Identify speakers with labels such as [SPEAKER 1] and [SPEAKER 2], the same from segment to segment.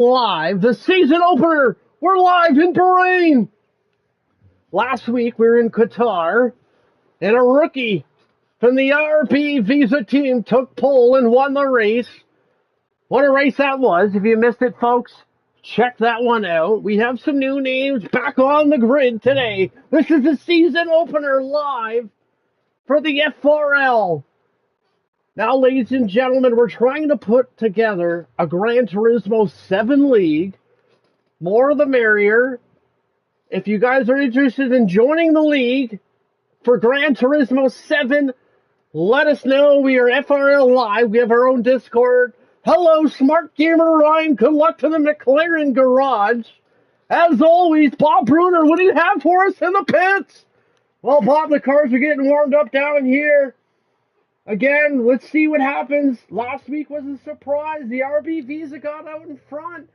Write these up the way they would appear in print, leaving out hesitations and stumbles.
[SPEAKER 1] Live, the season opener. We're live in Bahrain. Last week we were in Qatar, and a rookie from the RP Visa team took pole and won the race. What a race that was. If you missed it, folks, check that one out. We have some new names back on the grid today. This is the season opener live for the FRL. Now, ladies and gentlemen, we're trying to put together a Gran Turismo 7 league. More the merrier. If you guys are interested in joining the league for Gran Turismo 7, let us know. We are FRL Live. We have our own Discord. Hello, Smart Gamer Ryan. Good luck to the McLaren Garage. As always, Bob Bruner, what do you have for us in the pits? Well, Bob, the cars are getting warmed up down here. Again, let's see what happens. Last week was a surprise. The RB Visa got out in front.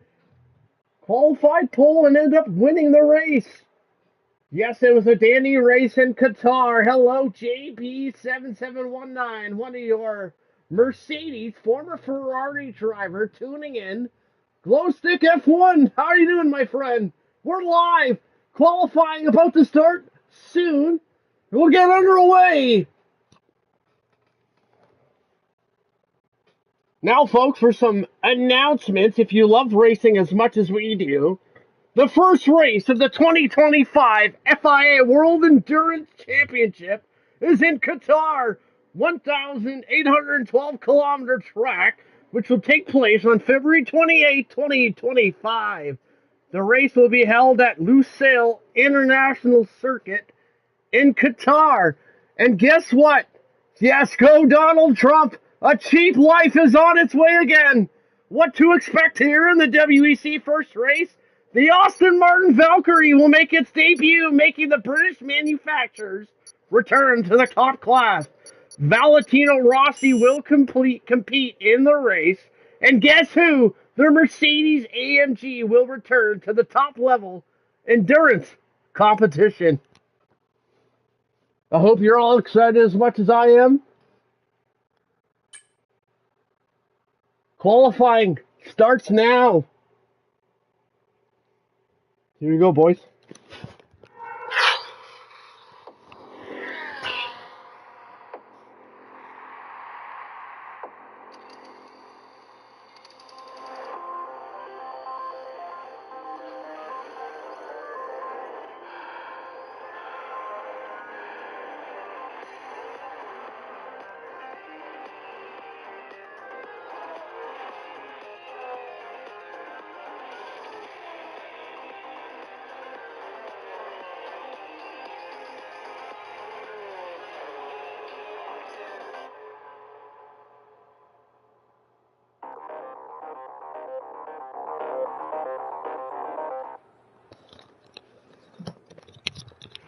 [SPEAKER 1] Qualified pole and ended up winning the race. Yes, it was a dandy race in Qatar. Hello, JP7719, one of your Mercedes, former Ferrari driver, tuning in. Glowstick F1, how are you doing, my friend? We're live. Qualifying about to start soon. We'll get underway. Now, folks, for some announcements, if you love racing as much as we do, the first race of the 2025 FIA World Endurance Championship is in Qatar, 1,812-kilometer track, which will take place on February 28, 2025. The race will be held at Lusail International Circuit in Qatar. And guess what? Yes, go Donald Trump! A cheap life is on its way again. What to expect here in the WEC first race? The Aston Martin Valkyrie will make its debut, making the British manufacturers return to the top class. Valentino Rossi will compete in the race. And guess who? The Mercedes AMG will return to the top level endurance competition. I hope you're all excited as much as I am. Qualifying starts now. Here we go, boys.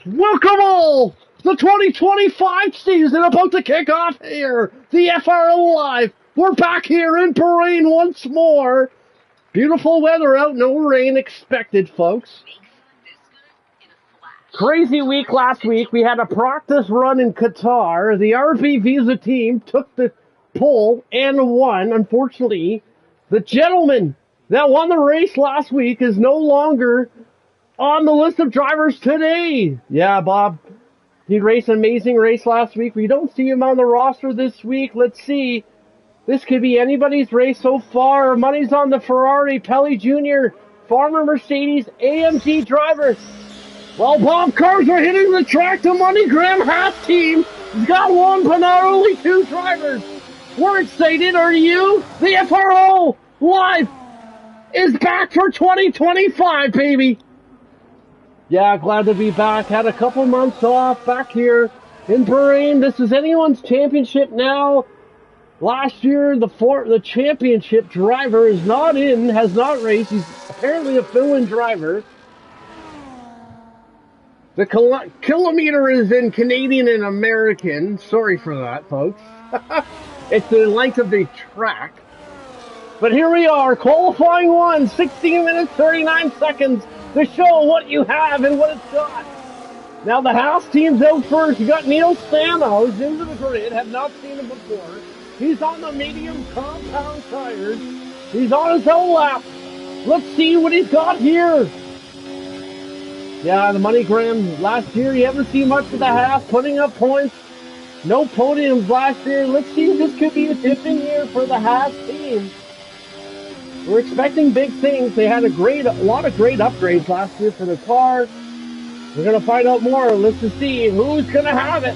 [SPEAKER 1] Welcome all! The 2025 season about to kick off here. The FRL Live. We're back here in Bahrain once more. Beautiful weather out, no rain expected, folks. Crazy week last week. We had a practice run in Qatar. The RP Visa team took the pole and won. Unfortunately, the gentleman that won the race last week is no longer on the list of drivers today. Yeah, Bob, he raced an amazing race last week. We don't see him on the roster this week. Let's see. This could be anybody's race so far. Money's on the Ferrari. Pelly Jr., former Mercedes AMG driver. Well, Bob, cars are hitting the track. The MoneyGram half team has got one, but not only two drivers. We're excited. Are you? The FRO Live is back for 2025, baby. Yeah, glad to be back. Had a couple months off back here in Bahrain. This is anyone's championship now. Last year, the championship driver is not in, has not raced. He's apparently a fill-in driver. The kilometer is in Canadian and American. Sorry for that, folks. It's the length of the track. But here we are, qualifying one, 16 minutes, 39 seconds to show what you have and what it's got. Now the house team's out first. You got Neil Sanos into the grid. Have not seen him before. He's on the medium compound tires. He's on his own lap. Let's see what he's got here. Yeah, the MoneyGram last year, you haven't seen much of the half, putting up points. No podiums last year. Let's see if this could be a different year for the Haas team. We're expecting big things. They had a lot of great upgrades last year for the car. We're going to find out more. Let's just see who's going to have it.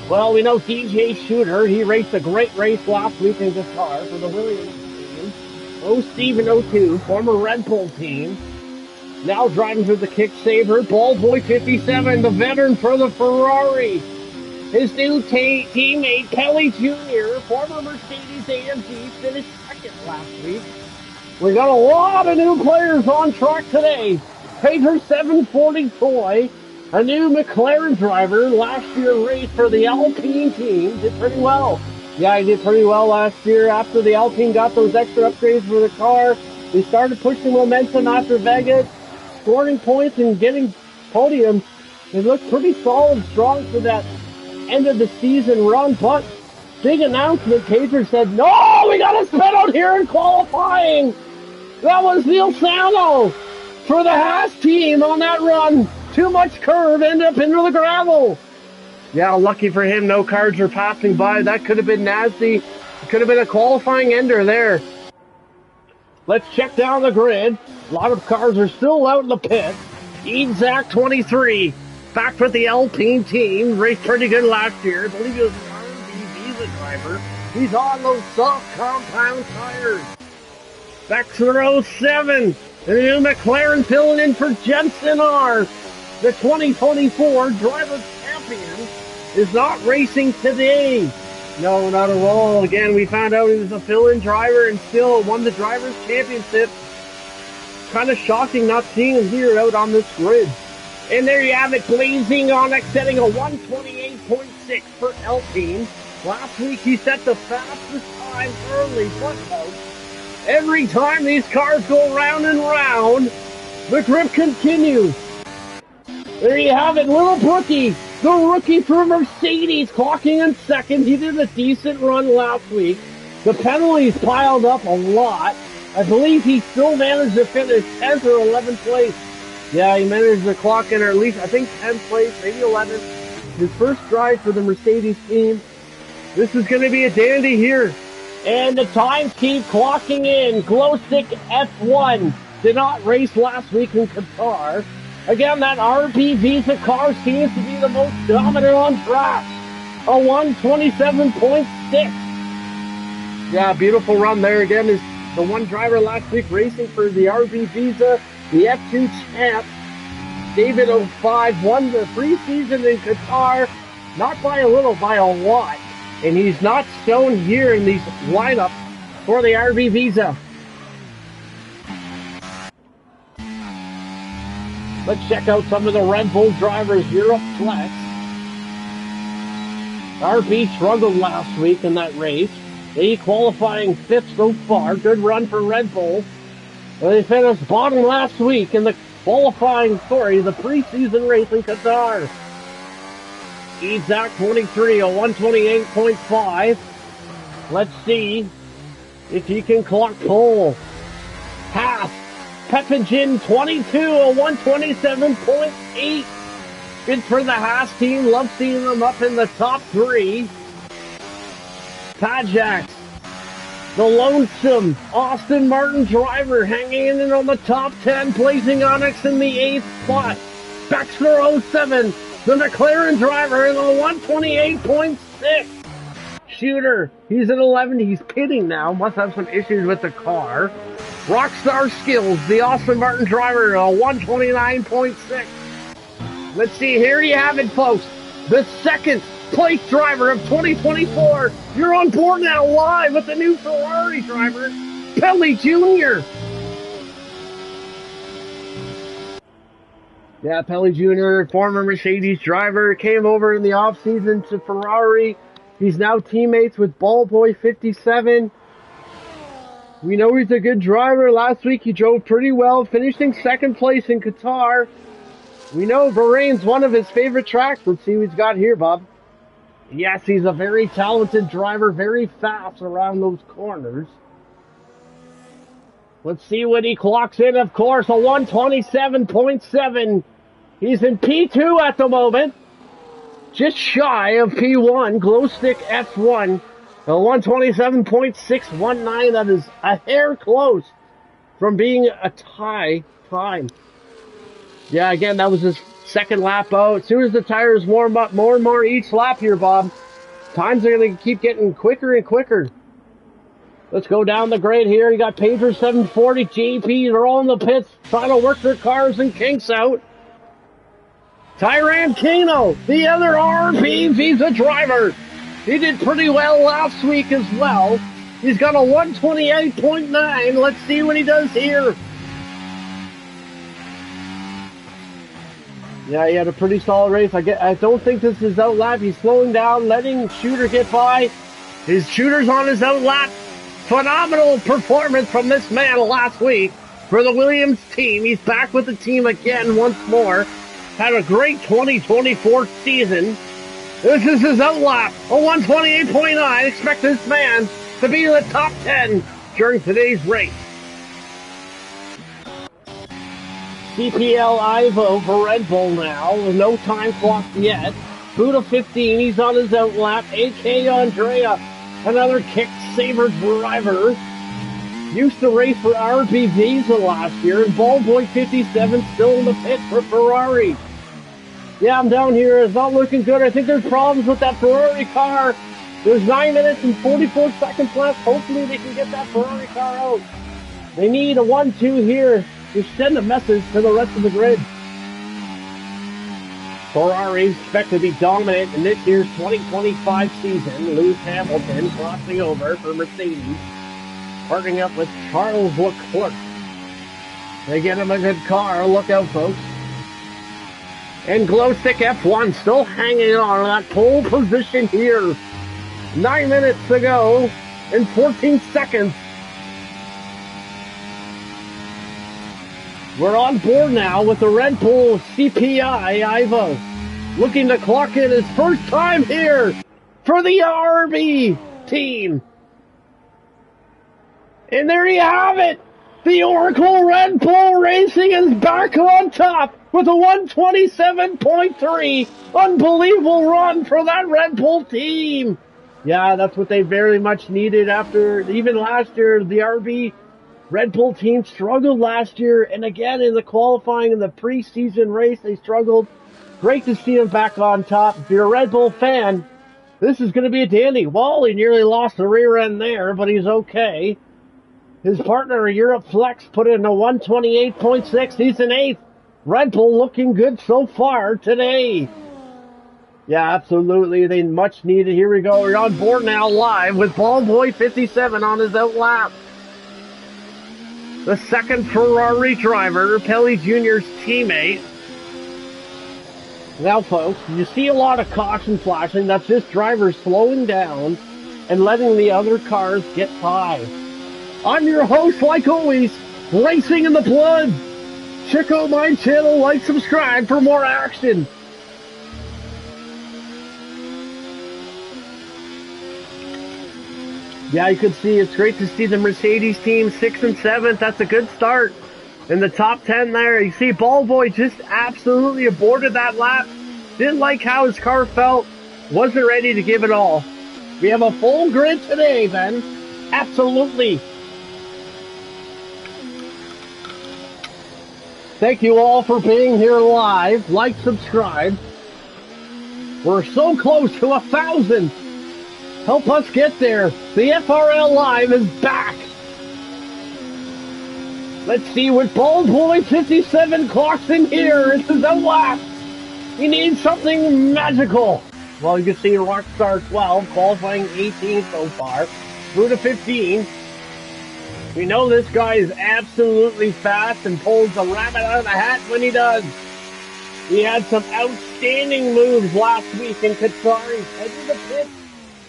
[SPEAKER 1] Well, we know DJ Shooter. He raced a great race last week in Qatar for the Williams team. Steven 02, former Red Bull team. Now driving for the Kick Saver. Ballboy 57, the veteran for the Ferrari. His new teammate, Kelly Jr., former Mercedes-AMG, finished second last week. We got a lot of new players on track today. Pacer 740 Toy, a new McLaren driver, last year raced for the Alpine team, did pretty well. Yeah, he did pretty well last year. After the Alpine got those extra upgrades for the car, they started pushing momentum after Vegas, scoring points and getting podiums. It looked pretty solid, strong for that end of the season run, but big announcement. Pacer said, no, we got a spin out here in qualifying. That was Neil Sano for the Haas team on that run. Too much curve, ended up into the gravel. Yeah, lucky for him, no cars are passing by. That could have been nasty. It could have been a qualifying ender there. Let's check down the grid. A lot of cars are still out in the pit. Zach 23, back for the Alpine team. Raced pretty good last year. I believe he was an R&D Visa driver. He's on those soft compound tires. Baxter 07, the new McLaren filling in for Jensen R. The 2024 driver champion is not racing today. No, not at all. Again, we found out he was a fill-in driver and still won the Drivers' Championship. Kind of shocking not seeing him here out on this grid. And there you have it, Blazing Onyx setting a 128.6 for Alpine. Last week he set the fastest time early, but every time these cars go round and round, the grip continues. There you have it, Little Brookie, the rookie for Mercedes, clocking in second. He did a decent run last week. The penalties piled up a lot. I believe he still managed to finish 10th or 11th place. Yeah, he managed to clock in, or at least I think 10th place, maybe 11th. His first drive for the Mercedes team. This is going to be a dandy here. And the times keep clocking in. Glowstick F1 did not race last week in Qatar. Again, that RB Visa car seems to be the most dominant on track. A 127.6. Yeah, beautiful run there. Again, is the one driver last week racing for the RB Visa, the F2 champ. David 05 won the preseason in Qatar, not by a little, by a lot. And he's not shown here in these lineups for the RB Visa. Let's check out some of the Red Bull drivers here up flex. RB struggled last week in that race. They qualifying 5th so far. Good run for Red Bull. They finished bottom last week in the the preseason race in Qatar. Zach 23, a 128.5. Let's see if he can clock pole. Half. Pepagin 22, a 127.8. Good for the Haas team. Love seeing them up in the top 3. Pajax, the lonesome Austin Martin driver, hanging in on the top 10, Blazing Onyx in the 8th spot. Baxter 07, the McLaren driver in the 128.6. Shooter, he's at 11. He's pitting now. Must have some issues with the car. Rockstar Skills, the Austin Martin driver, a 129.6. Let's see, here you have it, folks. The second place driver of 2024. You're on board now live with the new Ferrari driver, Pelly Jr. Yeah, Pelly Jr., former Mercedes driver, came over in the offseason to Ferrari. He's now teammates with Ballboy 57. We know he's a good driver. Last week he drove pretty well, finishing 2nd place in Qatar. We know Bahrain's one of his favorite tracks. Let's see what he's got here, Bob. Yes, he's a very talented driver, very fast around those corners. Let's see what he clocks in, of course, a 127.7. He's in P2 at the moment. Just shy of P1, glow stick F1. A 127.619, that is a hair close from being a tie time. Yeah, again, that was his second lap out. As soon as the tires warm up more and more each lap here, Bob, times are going to keep getting quicker and quicker. Let's go down the grid here. You got Pager 740, JP, they're all in the pits trying to work their cars and kinks out. Tyran Kano, the other RP Visa driver. He did pretty well last week as well. He's got a 128.9. Let's see what he does here. Yeah, he had a pretty solid race. I don't think this is out lap. He's slowing down, letting Shooter get by. His Shooter's on his out lap. Phenomenal performance from this man last week for the Williams team. He's back with the team again once more. Had a great 2024 season. This is his out lap, a 128.9. Expect this man to be in the top 10 during today's race. CPL Ivo for Red Bull now, with no time clock yet. Buddha 15, he's on his out lap. AK Andrea, another kick saber driver. Used to race for RB Visa last year, and Ballboy 57 still in the pit for Ferrari. Yeah, I'm down here. It's not looking good. I think there's problems with that Ferrari car. There's 9 minutes and 44 seconds left. Hopefully they can get that Ferrari car out. They need a 1-2 here to send a message to the rest of the grid. Ferrari expect to be dominant in this year's 2025 season. Lewis Hamilton crossing over for Mercedes, partnering up with Charles Leclerc. They get him a good car. Look out, folks. And Glowstick F1 still hanging on that pole position here. 9 minutes to go and 14 seconds. We're on board now with the Red Bull CPI Ivo. Looking to clock in his first time here for the RB team. And there you have it. The Oracle Red Bull Racing is back on top with a 127.3. Unbelievable run for that Red Bull team. Yeah, that's what they very much needed after, even last year, the RB Red Bull team struggled last year. And again, in the qualifying in the preseason race, they struggled. Great to see them back on top. If you're a Red Bull fan, this is going to be a dandy. Wally nearly lost the rear end there, but he's okay. His partner, Europe Flex, put in a 128.6. He's in 8th. Red Bull looking good so far today. Yeah, absolutely. They much needed. Here we go. We're on board now live with Ballboy 57 on his out lap. The second Ferrari driver, Pelly Jr.'s teammate. Now, folks, you see a lot of caution flashing. That's this driver slowing down and letting the other cars get by. I'm your host, like always, Racing in the Blood. Check out my channel, like, subscribe for more action. Yeah, you can see it's great to see the Mercedes team 6th and 7th. That's a good start in the top 10 there. You see Ballboy just absolutely aborted that lap. Didn't like how his car felt. Wasn't ready to give it all. We have a full grid today, then. Absolutely. Thank you all for being here live. Like, subscribe. We're so close to 1,000. Help us get there. The FRL Live is back. Let's see what Ballboy 57 clocks in here. This is a lap. He needs something magical. Well, you can see Rockstar 12 qualifying 18 so far. Through to 15. We know this guy is absolutely fast and pulls the rabbit out of the hat when he does. He had some outstanding moves last week in Qatar. He's heading the pit.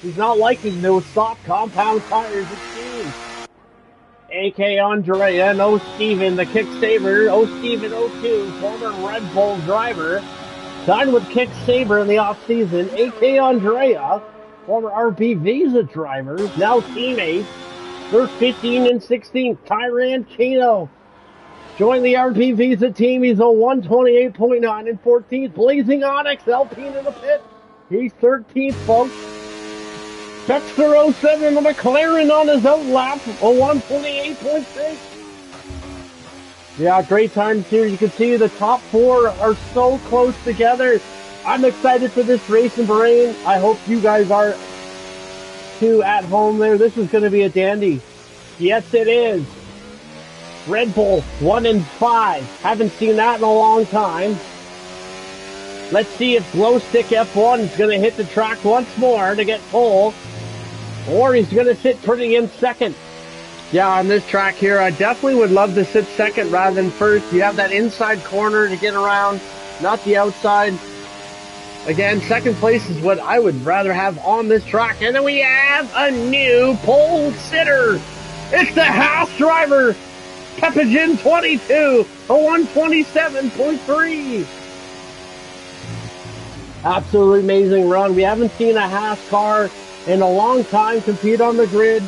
[SPEAKER 1] He's not liking those soft compound tires, it seems. AK Andrea and O. Steven, the Kick Saber. O. Steven 02, former Red Bull driver. Signed with Kick Saber in the offseason. AK Andrea, former RP Visa driver, now teammate. They're 15 and 16. Tyran Kano joined the RP Visa team. He's a 128.9 and 14th. Blazing Onyx, Alpine in the pit. He's 13th, folks. Dexter 07, the McLaren on his outlap, a 128.6. Yeah, great times here. You can see the top four are so close together. I'm excited for this race in Bahrain. I hope you guys are too at home there. This is going to be a dandy. Yes, it is. Red Bull 1 and 5. Haven't seen that in a long time. Let's see if Glow Stick F1 is going to hit the track once more to get pole, or he's going to sit pretty in second. Yeah, on this track here, I definitely would love to sit second rather than first. You have that inside corner to get around, not the outside. Again, second place is what I would rather have on this track. And then we have a new pole sitter. It's the Haas driver, Pepagin 22, a 127.3. Absolutely amazing run. We haven't seen a Haas car in a long time compete on the grid.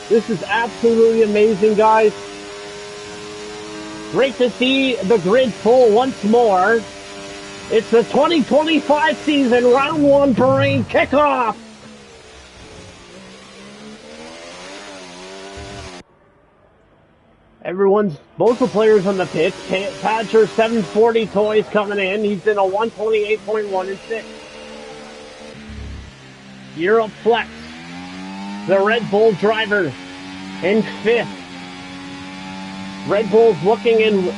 [SPEAKER 1] This is absolutely amazing, guys. Great to see the grid full once more. It's the 2025 season, round one Bahrain kickoff. Both the players on the pitch. Patcher 740 toys coming in. He's in a 128.1 and 6. Europe Flex, the Red Bull driver, in 5th. Red Bull's looking in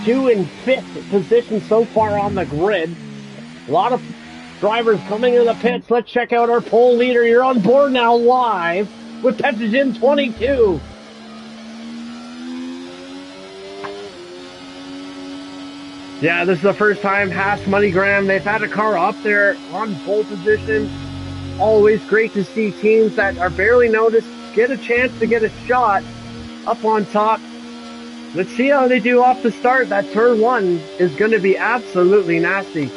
[SPEAKER 1] 2 and 5th position so far on the grid. A lot of drivers coming in the pits. Let's check out our pole leader. You're on board now live with Pepagin 22. Yeah, this is the first time Haas MoneyGram, they've had a car up there on pole position. Always great to see teams that are barely noticed get a chance to get a shot up on top. Let's see how they do off the start. That turn 1 is going to be absolutely nasty.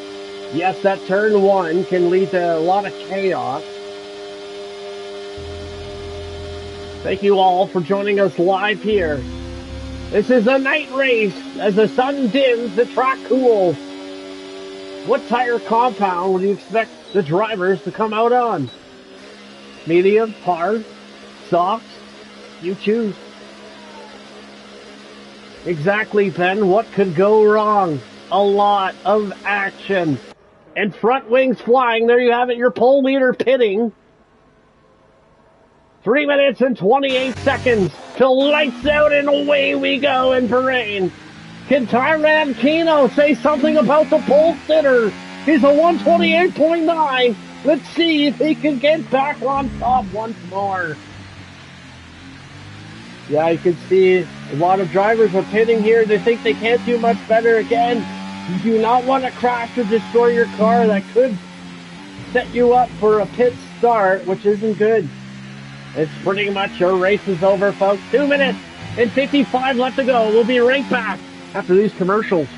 [SPEAKER 1] Yes, that turn 1 can lead to a lot of chaos. Thank you all for joining us live here. This is a night race. As the sun dims, the track cools. What tire compound would you expect the drivers to come out on? Medium, hard, soft? You choose. Exactly, Ben. What could go wrong? A lot of action. And front wings flying. There you have it. Your pole leader pitting. 3 minutes and 28 seconds till lights out and away we go in Bahrain. Can Tyran Kano say something about the pole sitter? He's a 128.9. Let's see if he can get back on top once more. Yeah, you can see a lot of drivers are pitting here. They think they can't do much better again. You do not want to crash or destroy your car. That could set you up for a pit start, which isn't good. It's pretty much your race is over, folks. 2 minutes and 55 left to go. We'll be right back after these commercials.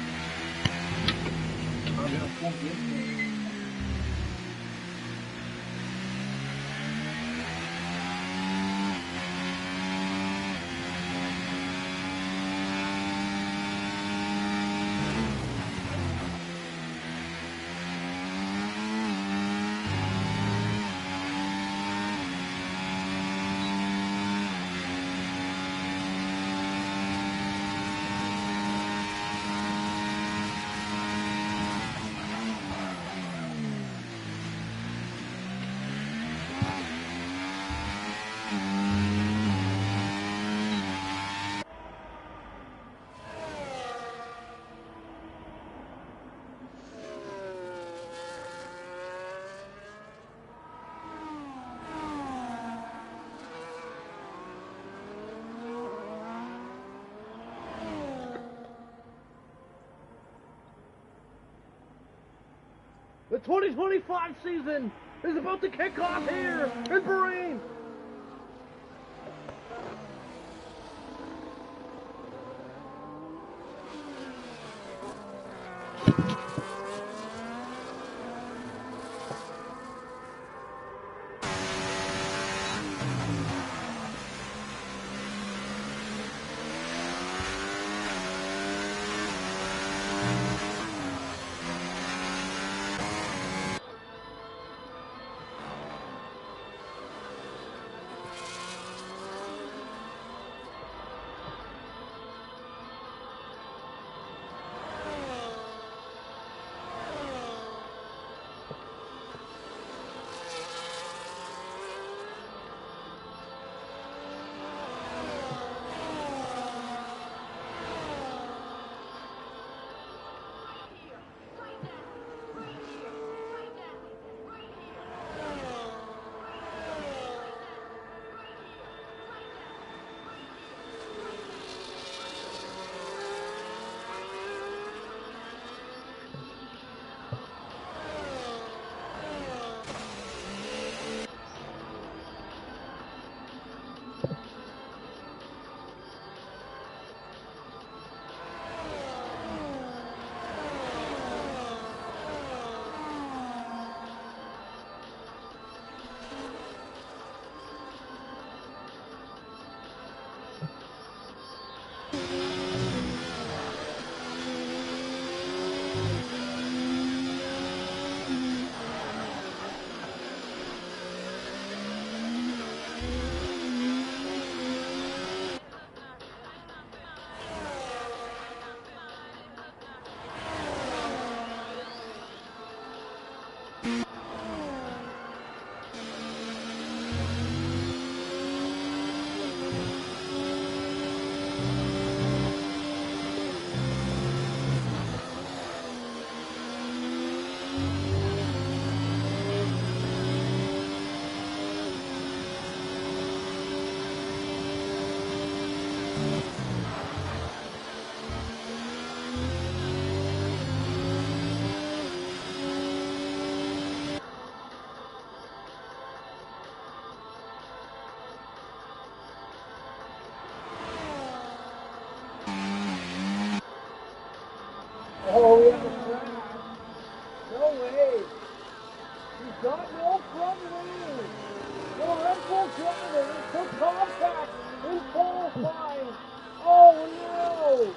[SPEAKER 1] The 2025 season is about to kick off here in Bahrain. Oh, we have a crash. No way. He's got no front wing. The Red Bull driver took contact in qualifying. Oh no!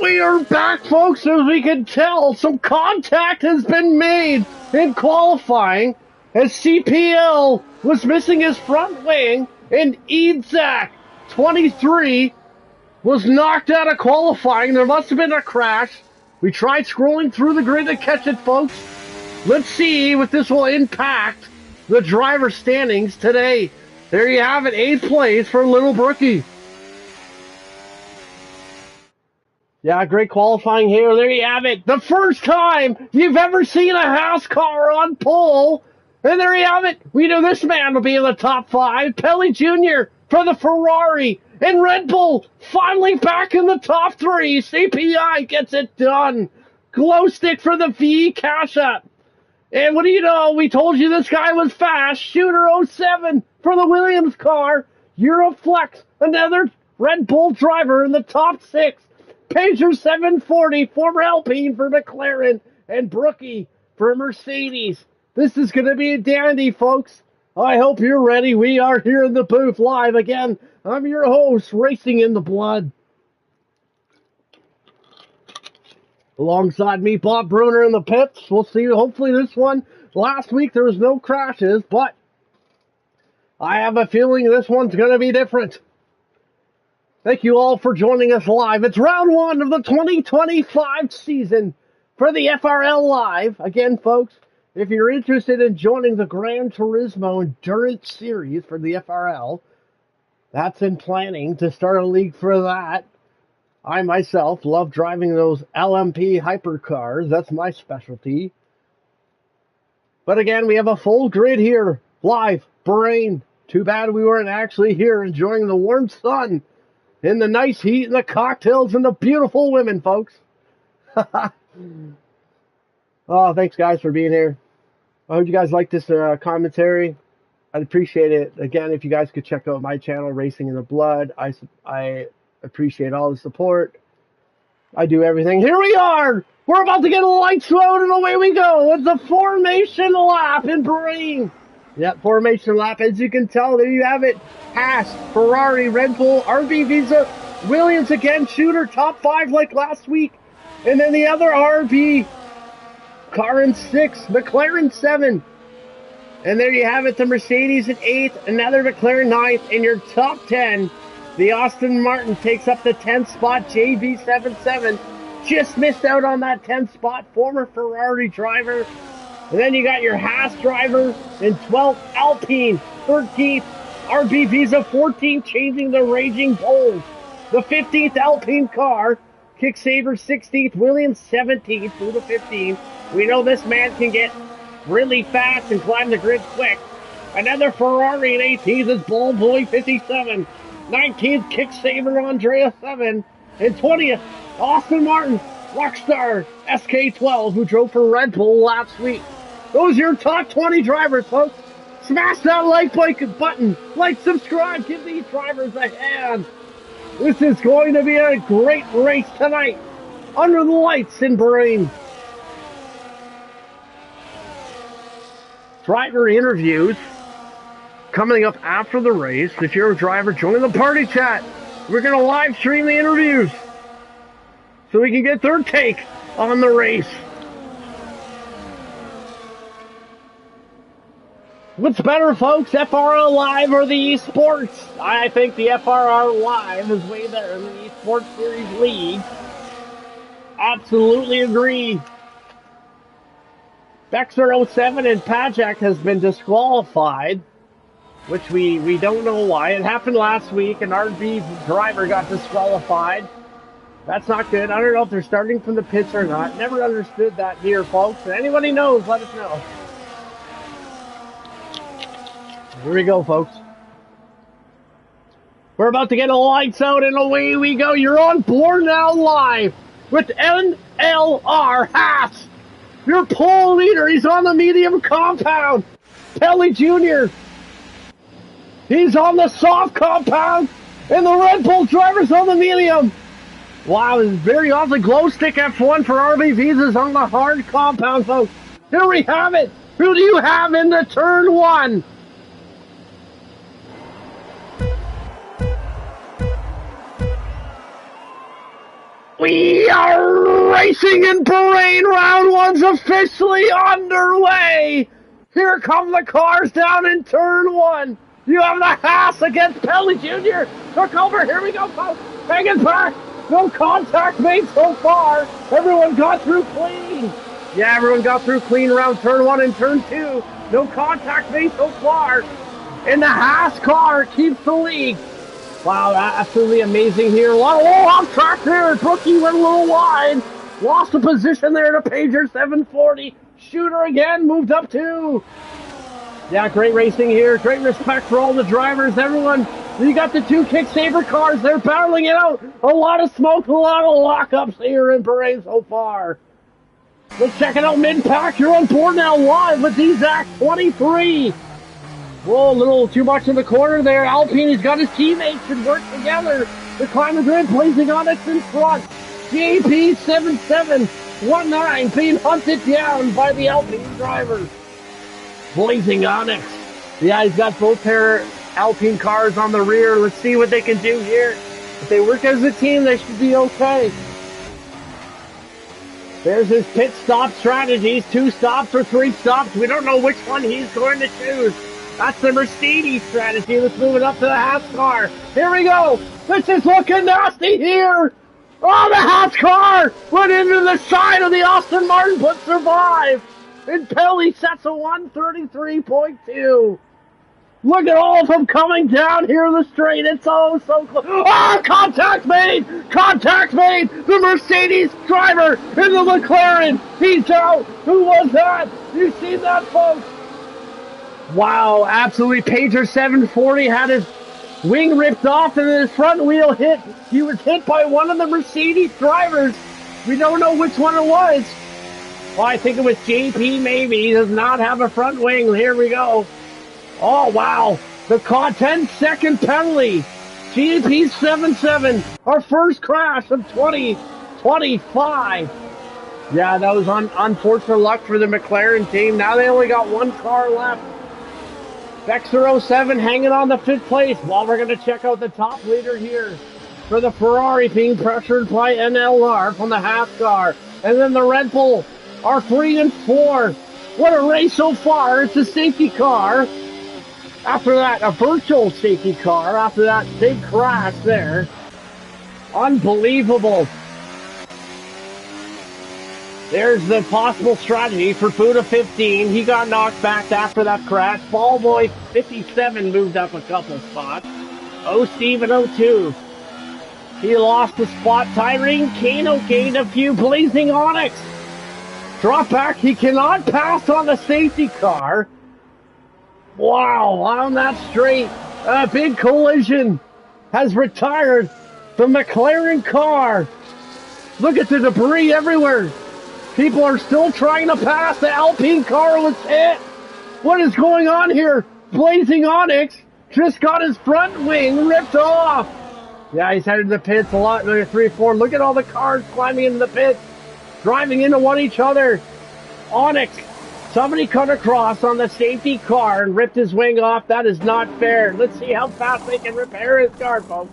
[SPEAKER 1] We are back, folks. As we can tell, some contact has been made in qualifying as CPL was missing his front wing and Idzak 23 was knocked out of qualifying. There must have been a crash. We tried scrolling through the grid to catch it, folks. Let's see if this will impact the driver standings today. There you have it, 8th place for Little Brookie. Yeah, great qualifying here. There you have it. The first time you've ever seen a Haas car on pole. And there you have it. We know this man will be in the top 5. Pelly Jr. for the Ferrari. And Red Bull finally back in the top 3. CPI gets it done. Glow stick for the V cash up. And what do you know? We told you this guy was fast. Shooter 07 for the Williams car. Euroflex, another Red Bull driver in the top 6. Pager 740, former Alpine for McLaren, and Brookie for Mercedes. This is going to be a dandy, folks. I hope you're ready. We are here in the booth live again. I'm your host, Racing in the Blood. Alongside me, Bob Bruner in the pits. We'll see. Hopefully this one. Last week there was no crashes, but I have a feeling this one's going to be different. Thank you all for joining us live. It's round 1 of the 2025 season for the FRL Live. Again, folks, if you're interested in joining the Gran Turismo Endurance Series for the FRL, that's in planning to start a league for that. I myself love driving those LMP hypercars. That's my specialty. But again, we have a full grid here, live, Bahrain. Too bad we weren't actually here enjoying the warm sun in the nice heat and the cocktails and the beautiful women, folks. Oh, thanks, guys, for being here. I hope you guys like this commentary. I'd appreciate it. Again, if you guys could check out my channel, Racing in the Blood. I appreciate all the support. I do everything. Here we are. We're about to get a lights out and away we go. It's a formation lap in Prix. Yep, formation lap. As you can tell, there you have it. Haas, Ferrari, Red Bull, RB Visa, Williams again, Shooter, top 5 like last week. And then the other RB car in 6, McLaren 7. And there you have it, the Mercedes in 8th, another McLaren 9th, and your top 10. The Aston Martin takes up the 10th spot, JB77. Just missed out on that 10th spot, former Ferrari driver. And then you got your Haas driver in 12th, Alpine, 13th, RB Visa 14th, changing the Raging Bulls. The 15th Alpine car, Kicksaver 16th, Williams 17th through the 15th. We know this man can get really fast and climb the grid quick. Another Ferrari in 18th is Ball Boy 57. 19th, Kicksaver Andrea 7. And 20th, Aston Martin Rockstar SK12, who drove for Red Bull last week. Those are your top 20 drivers, folks. Smash that like button. Like, subscribe. Give these drivers a hand. This is going to be a great race tonight. Under the lights in Bahrain. Driver interviews coming up after the race. If you're a driver, join the party chat. We're going to live stream the interviews so we can get their take on the race. What's better, folks, FRL Live or the eSports? I think the FRL Live is way better than the eSports Series League. Absolutely agree. Bexer 07 and Pajak has been disqualified, which we don't know why. It happened last week. An RB driver got disqualified. That's not good. I don't know if they're starting from the pits or not. Never understood that here, folks. If anybody knows, let us know. Here we go, folks. We're about to get the lights out and away we go. You're on board now live with NLR Haas. Your pole leader, he's on the medium compound. Pelly Jr. He's on the soft compound. And the Red Bull driver's on the medium. Wow, it's very awfully glow stick F1 for RB Visas on the hard compound, folks. Here we have it. Who do you have in the turn one? We are racing in Bahrain. Round one's officially underway. Here come the cars down in turn one. You have the Haas against Pelly Jr. Took over. Here we go, folks. Hanging back. No contact made so far. Everyone got through clean. Yeah, everyone got through clean around turn one and turn two. No contact made so far. And the Haas car keeps the lead. Wow, absolutely amazing here. A lot of off track there. Brookie went a little wide. Lost the position there to Pager 740. Shooter again, moved up two. Yeah, great racing here. Great respect for all the drivers. Everyone, you got the two Kicksaver cars. They're battling it out. A lot of smoke, a lot of lockups here in Bahrain so far. Let's check it out mid-pack. You're on board now live with these S23. Whoa, a little too much in the corner there. Alpine, he's got his teammates should work together to climb the grid. Blazing Onyx in front. JP 7719 being hunted down by the Alpine drivers. Blazing Onyx. Yeah, he's got both pair Alpine cars on the rear. Let's see what they can do here. If they work as a team, they should be okay. There's his pit stop strategies. 2 stops or 3 stops. We don't know which one he's going to choose. That's the Mercedes strategy. Let's move it up to the Haas car. Here we go. This is looking nasty here. Oh, the Haas car went into the side of the Aston Martin, but survived. And Pelly sets a 133.2. Look at all of them coming down here the straight. It's so close. Oh, contact made! Contact made! The Mercedes driver in the McLaren. He's out. Who was that? You see that, folks? Wow, absolutely. Pager 740 had his wing ripped off and his front wheel hit. He was hit by one of the Mercedes drivers. We don't know which one it was. Well, I think it was JP maybe. He does not have a front wing. Here we go. Oh, wow. The 10-second penalty. JP 77. Our first crash of 2025. Yeah, that was unfortunate luck for the McLaren team. Now they only got one car left. Bexer 07 hanging on the 5th place. Well, we're going to check out the top leader here for the Ferrari being pressured by NLR from the Haas car. And then the Red Bull are 3 and 4. What a race so far. It's a safety car. After that, a virtual safety car. After that big crash there. Unbelievable. There's the possible strategy for Buddha 15. He got knocked back after that crash. Ballboy 57 moved up a couple spots. Steven 02. He lost a spot. Tyrene Kano gained a few. Blazing Onyx. Drop back. He cannot pass on the safety car. Wow, on that straight. A big collision has retired the McLaren car. Look at the debris everywhere. People are still trying to pass. The Alpine car was hit. What is going on here? Blazing Onyx just got his front wing ripped off. Yeah, he's headed to the pits a lot. Look at 3, 4. Look at all the cars climbing into the pits, driving into one each other. Onyx, somebody cut across on the safety car and ripped his wing off. That is not fair. Let's see how fast they can repair his car, folks.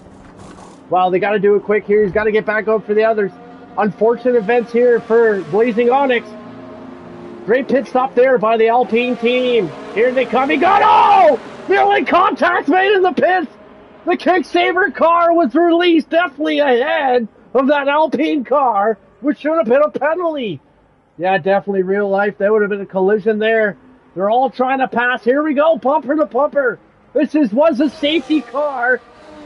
[SPEAKER 1] Well, they got to do it quick here. He's got to get back up for the others. Unfortunate events here for Blazing Onyx. Great pit stop there by the Alpine team. Here they come. He got, oh! Nearly contact made in the pits. The Kicksaver car was released definitely ahead of that Alpine car, which should have been a penalty. Yeah, definitely real life. There would have been a collision there. They're all trying to pass. Here we go, bumper to bumper. Was a safety car.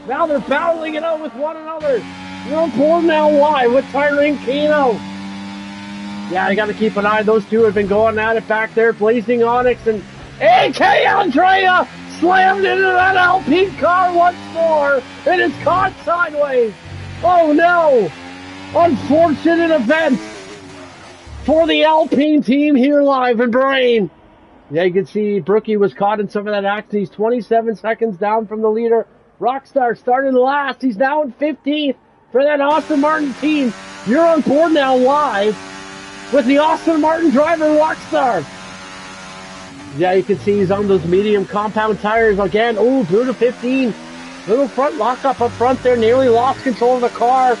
[SPEAKER 1] Now they're battling it out with one another. We're on board now live with Tyrene Kano. Yeah, I got to keep an eye. Those two have been going at it back there. Blazing Onyx and AK Andrea slammed into that Alpine car once more, and it's caught sideways. Oh no! Unfortunate events for the Alpine team here live in Bahrain. Yeah, you can see Brookie was caught in some of that action. He's 27 seconds down from the leader. Rockstar started last. He's now in 15th for that Aston Martin team. You're on board now live with the Aston Martin driver, Rockstar. Yeah, you can see he's on those medium compound tires again. Oh, Buddha 15. Little front lockup up front there. Nearly lost control of the car.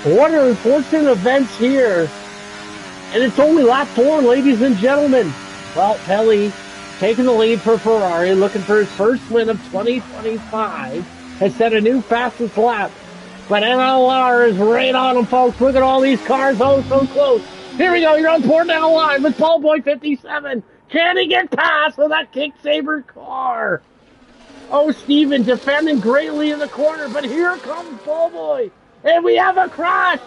[SPEAKER 1] What an unfortunate events here. And it's only lap 4, ladies and gentlemen. Well, Pelli taking the lead for Ferrari, looking for his first win of 2025, has set a new fastest lap. But MLR is right on him, folks. Look at all these cars, oh, so close. Here we go, you're on board now live with Paul Boy 57. Can he get past with that Kick-Saber car? Oh, Steven defending greatly in the corner, but here comes Paul Boy. And we have a crash.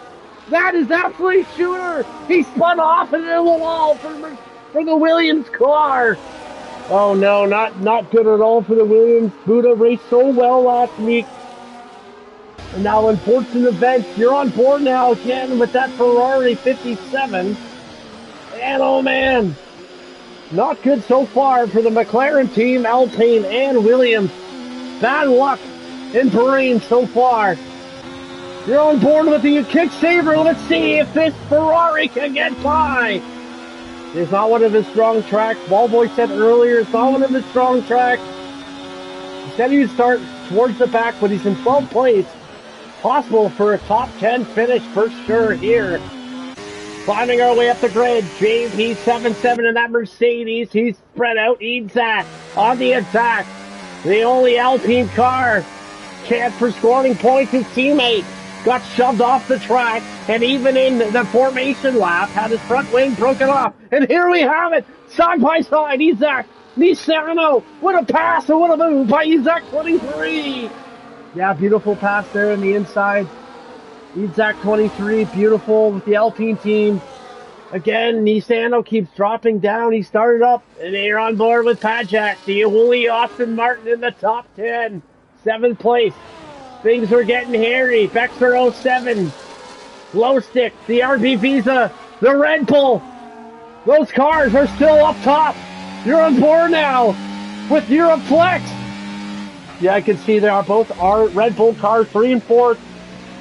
[SPEAKER 1] That is absolutely shooter. He spun off into the wall for the Williams car. Oh no, not good at all for the Williams. Buddha raced so well last week. And now unfortunate events. You're on board now again with that Ferrari 57. And oh man, not good so far for the McLaren team, Alpine and Williams. Bad luck in Bahrain so far. You're on board with the Kick-Saber. Let's see if this Ferrari can get by. It's not one of his strong tracks. Ballboy said earlier it's not one of his strong tracks. He said he would start towards the back, but he's in 12th place. Possible for a top 10 finish for sure here. Climbing our way up the grid, JP77 in that Mercedes. He's spread out. Idzak on the attack. The only Alpine car. Chance for scoring points. His teammate got shoved off the track, and even in the formation lap, had his front wing broken off. And here we have it, side by side, Idzak, Nisano, what a pass and what a move by Idzak 23. Yeah, beautiful pass there on the inside. Idzak 23, beautiful with the Alpine team. Again, Nisano keeps dropping down. He started up, and they're on board with Pajak, the only Aston Martin in the top 10, 7th place. Things are getting hairy. Bexter 07, Glow Stick, the RB Visa, the Red Bull. Those cars are still up top. You're on board now with Europlex. Yeah, I can see there are both our Red Bull cars, 3 and 4.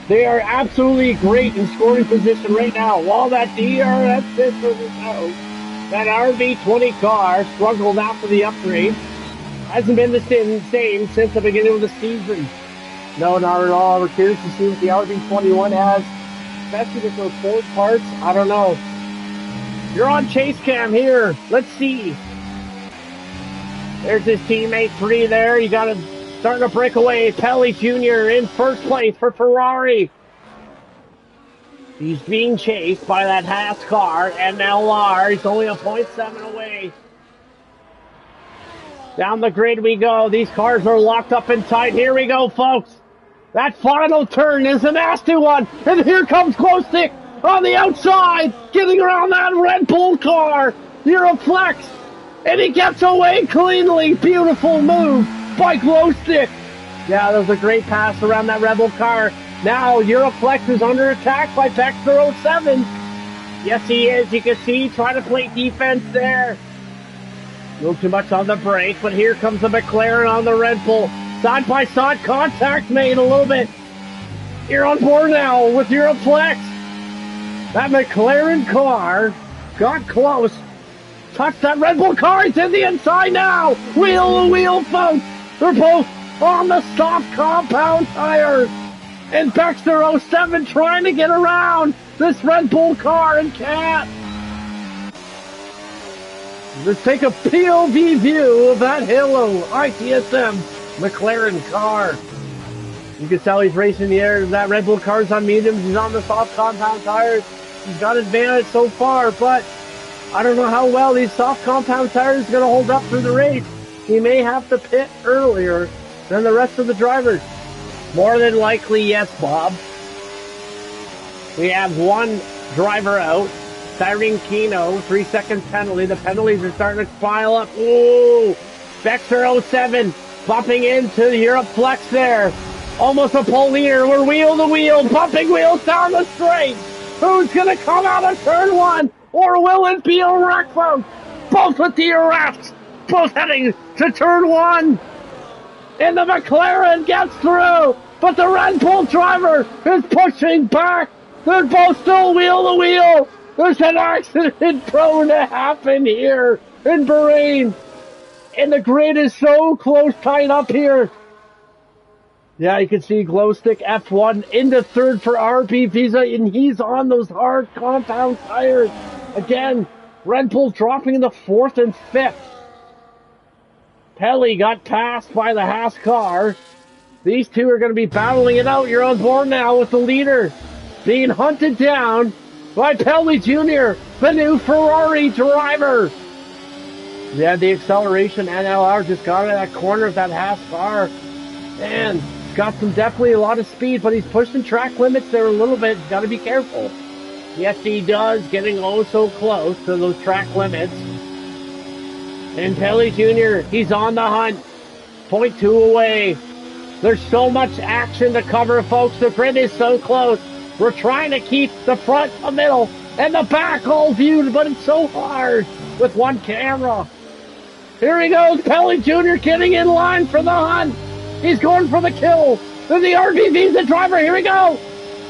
[SPEAKER 1] They are absolutely great in scoring position right now. While that DRS system is out, that RB20 car struggled after the upgrade. Hasn't been the same since the beginning of the season. No, not at all. We're curious to see what the RB21 has, especially with those fourth parts. I don't know. You're on chase cam here. Let's see. There's his teammate Prix there. You got to start to break away. Pelli Jr. in first place for Ferrari. He's being chased by that Haas car. MLR, he's only a 0.7 away. Down the grid we go. These cars are locked up and tight. Here we go, folks. That final turn is a nasty one. And here comes Glowstick on the outside, getting around that Red Bull car. Europlex. And he gets away cleanly. Beautiful move by Glowstick. Yeah, that was a great pass around that Red Bull car. Now Europlex is under attack by Bexter 07. Yes, he is. You can see trying to play defense there. A little too much on the brake, but here comes the McLaren on the Red Bull. Side by side contact made a little bit. You're on board now with Europlex. That McLaren car got close. Touched that Red Bull car. It's in the inside now. Wheel to wheel, folks. They're both on the soft compound tires. And Bexter 07 trying to get around this Red Bull car and can't. Let's take a POV view of that Halo ITSM McLaren car. You can tell he's racing the air. That Red Bull car's on mediums. He's on the soft compound tires. He's got advantage so far, but I don't know how well these soft compound tires are going to hold up through the race. He may have to pit earlier than the rest of the drivers. More than likely, yes, Bob. We have one driver out. Cyrene Kino, 3-second penalty. The penalties are starting to pile up. Ooh, Bexter 07 bumping into the Europe Flex there. Almost a pole leader. We're wheel to wheel, bumping wheels down the straight. Who's going to come out of turn one? Or will it be a wreck, folks? Both with the arrests. Both heading to turn one. And the McLaren gets through. But the Red Bull driver is pushing back. They're both still wheel to wheel. There's an accident prone to happen here in Bahrain. And the grid is so close, tied up here. Yeah, you can see Glowstick F1 into third for RP Visa, and he's on those hard compound tires. Again, Red Bull dropping into fourth and fifth. Pelly got passed by the Haas car. These two are going to be battling it out. You're on board now with the leader being hunted down by Pelly Jr., the new Ferrari driver. Yeah, the acceleration NLR just got in that corner of that Haas car. And got definitely a lot of speed, but he's pushing track limits there a little bit. Got to be careful. Yes, he does, getting oh so close to those track limits. And Pelly Jr., he's on the hunt. 0.2 away. There's so much action to cover, folks. The grid is so close. We're trying to keep the front, the middle, and the back all viewed, but it's so hard with one camera. Here he goes, Pelly Jr. getting in line for the hunt. He's going for the kill. Then the RBV's the driver. Here we go.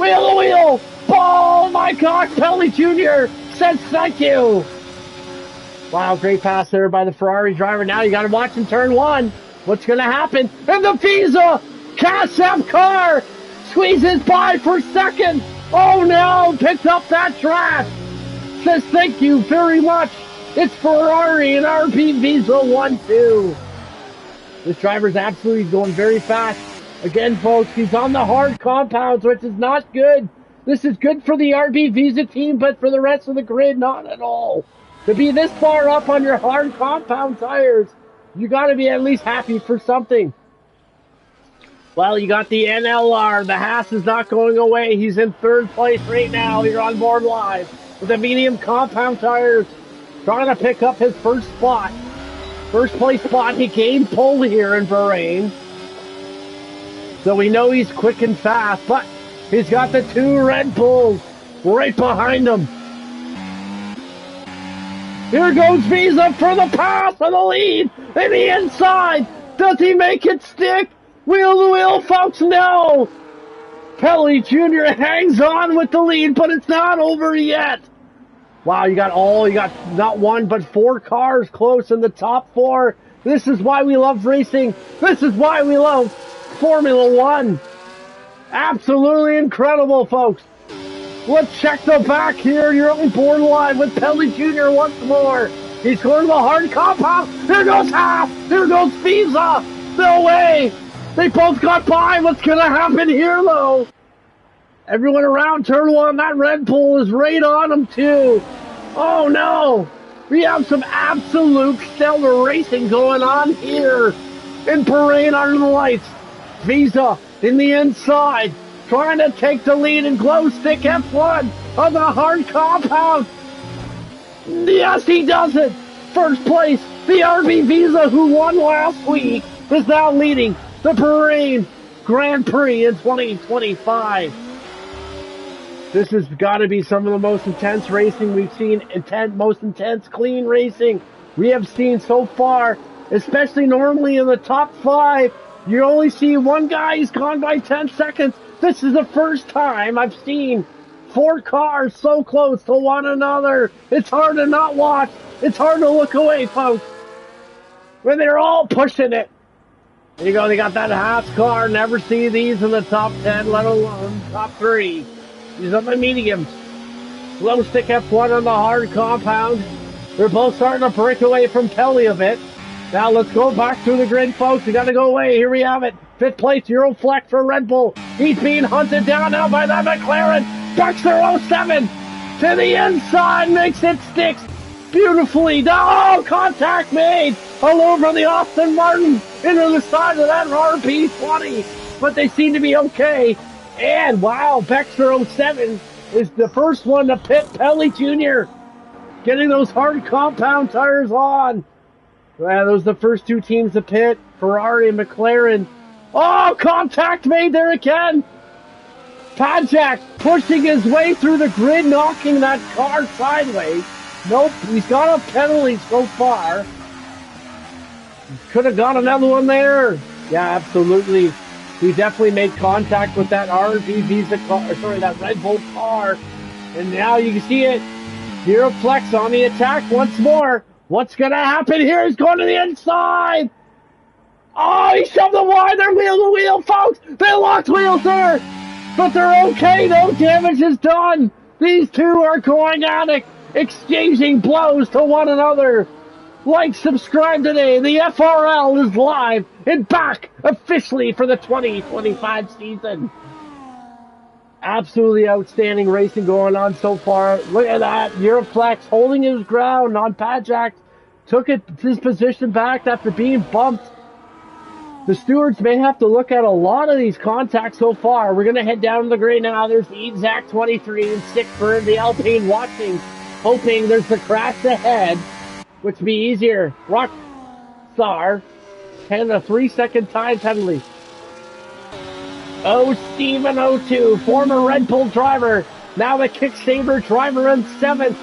[SPEAKER 1] Wheel to wheel. Oh my gosh, Pelly Jr. says thank you. Wow, great pass there by the Ferrari driver. Now you got to watch in turn one. What's going to happen? And the Visa Kasef car squeezes by for second. Oh no, picked up that trash. Says thank you very much. It's Ferrari and RP Visa 1-2. This driver's absolutely going very fast. Again, folks, he's on the hard compounds, which is not good. This is good for the RB Visa team, but for the rest of the grid, not at all. To be this far up on your hard compound tires, you got to be at least happy for something. Well, you got the NLR. The Haas is not going away. He's in third place right now. You're on board live with the medium compound tires, trying to pick up his first spot. First place spot. He gained pole here in Bahrain. So we know he's quick and fast, but he's got the two Red Bulls right behind him. Here goes Visa for the pass for the lead in the inside. Does he make it stick? Wheel to wheel, folks, no. Pelly Jr. hangs on with the lead, but it's not over yet. Wow, you got not one, but four cars close in the top four. This is why we love racing. This is why we love Formula One. Absolutely incredible, folks. Let's check the back here. You're on board live with Pelly Jr. once more. He's going to the hard compound. Here goes Haas. Here goes Visa. No way. They both got by. What's going to happen here, though? Everyone around turn one, that Red Bull is right on him, too. Oh, no. We have some absolute stellar racing going on here in Bahrain under the lights. Visa in the inside, trying to take the lead in Glowstick F1 on the hard compound. Yes, he does it. First place, the RB Visa, who won last week, is now leading the Bahrain Grand Prix in 2025. This has got to be some of the most intense racing we've seen, most intense clean racing we have seen so far, especially normally in the top five. You only see one guy who's gone by 10 seconds. This is the first time I've seen four cars so close to one another. It's hard to not watch. It's hard to look away, folks, when they're all pushing it. There you go, they got that Haas car. Never see these in the top 10, let alone top 3. These are the mediums. Glowstick F1 on the hard compound. They're both starting to break away from Pelly a bit. Now let's go back through the grid, folks. We got to go away. Here we have it. Fifth place, Euroflex for Red Bull. He's being hunted down now by that McLaren. Baxter 07 to the inside, makes it stick beautifully. Oh, contact made all over the Aston Martin into the side of that RP20. But they seem to be okay. And wow, Baxter 07 is the first one to pit Pelly Jr. Getting those hard compound tires on. Well, those are the first two teams to pit, Ferrari and McLaren. Oh, contact made there again. Pajak pushing his way through the grid, knocking that car sideways. Nope, he's got a penalty so far. Could have got another one there. Yeah, absolutely. He definitely made contact with that RB Visa car, sorry, that Red Bull car. And now you can see it. Hero Flex on the attack once more. What's going to happen here? He's going to the inside. Oh, he shoved them wide. They're wheel to wheel, folks. They locked wheels there. But they're okay. No damage is done. These two are going at it, exchanging blows to one another. Like, subscribe today. The FRL is live and back officially for the 2025 season. Absolutely outstanding racing going on so far. Look at that. Euroflex holding his ground on Pajak. Took his position back after being bumped. The stewards may have to look at a lot of these contacts so far. We're going to head down to the grid now. There's the Zach23 and Sickford, the Alpine watching, hoping there's the crash ahead, which would be easier. Rockstar and a 3-second time penalty. Oh, Steven 02, former Red Bull driver, now the Kicksaber driver in 7th.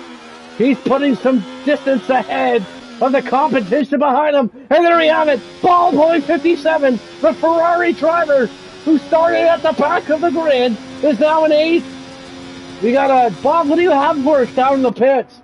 [SPEAKER 1] He's putting some distance ahead of the competition behind him. And there we have it. Ballboy 57, the Ferrari driver who started at the back of the grid, is now in 8th. We got a Bob, what do you have for us down in the pits?